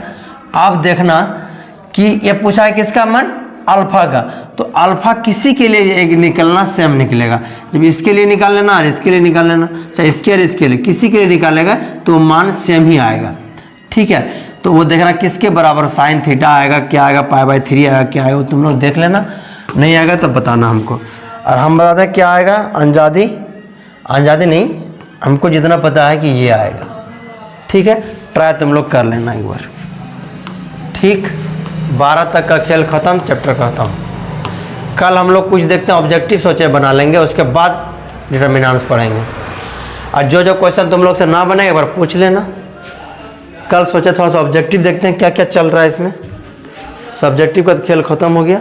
अब देखना कि ये पूछा है किसका मान, अल्फा का, तो अल्फा किसी के लिए एक निकलना सेम निकलेगा। जब इसके लिए निकाल लेना और इसके लिए निकाल लेना, चाहे इसके और इसके लिए किसी के लिए निकालेगा तो मान सेम ही आएगा, ठीक है। तो वो देखना किसके बराबर साइन थीटा आएगा, क्या आएगा, π/3 आएगा, क्या आएगा, वो तुम लोग देख लेना। नहीं आएगा तो बताना हमको, और हम बताते हैं क्या आएगा। अंजादी नहीं, हमको जितना पता है कि ये आएगा, ठीक है। ट्राई तुम लोग कर लेना एक बार, ठीक। 12 तक का खेल खत्म, चैप्टर खत्म। कल हम लोग कुछ देखते हैं, ऑब्जेक्टिव सोचे बना लेंगे, उसके बाद डिटर्मिनेंट्स पढ़ेंगे। और जो जो क्वेश्चन तुम लोग से ना बने एक बार पूछ लेना। कल सोचे थोड़ा सा ऑब्जेक्टिव देखते हैं क्या क्या चल रहा है इसमें। सब्जेक्टिव का खेल खत्म हो गया।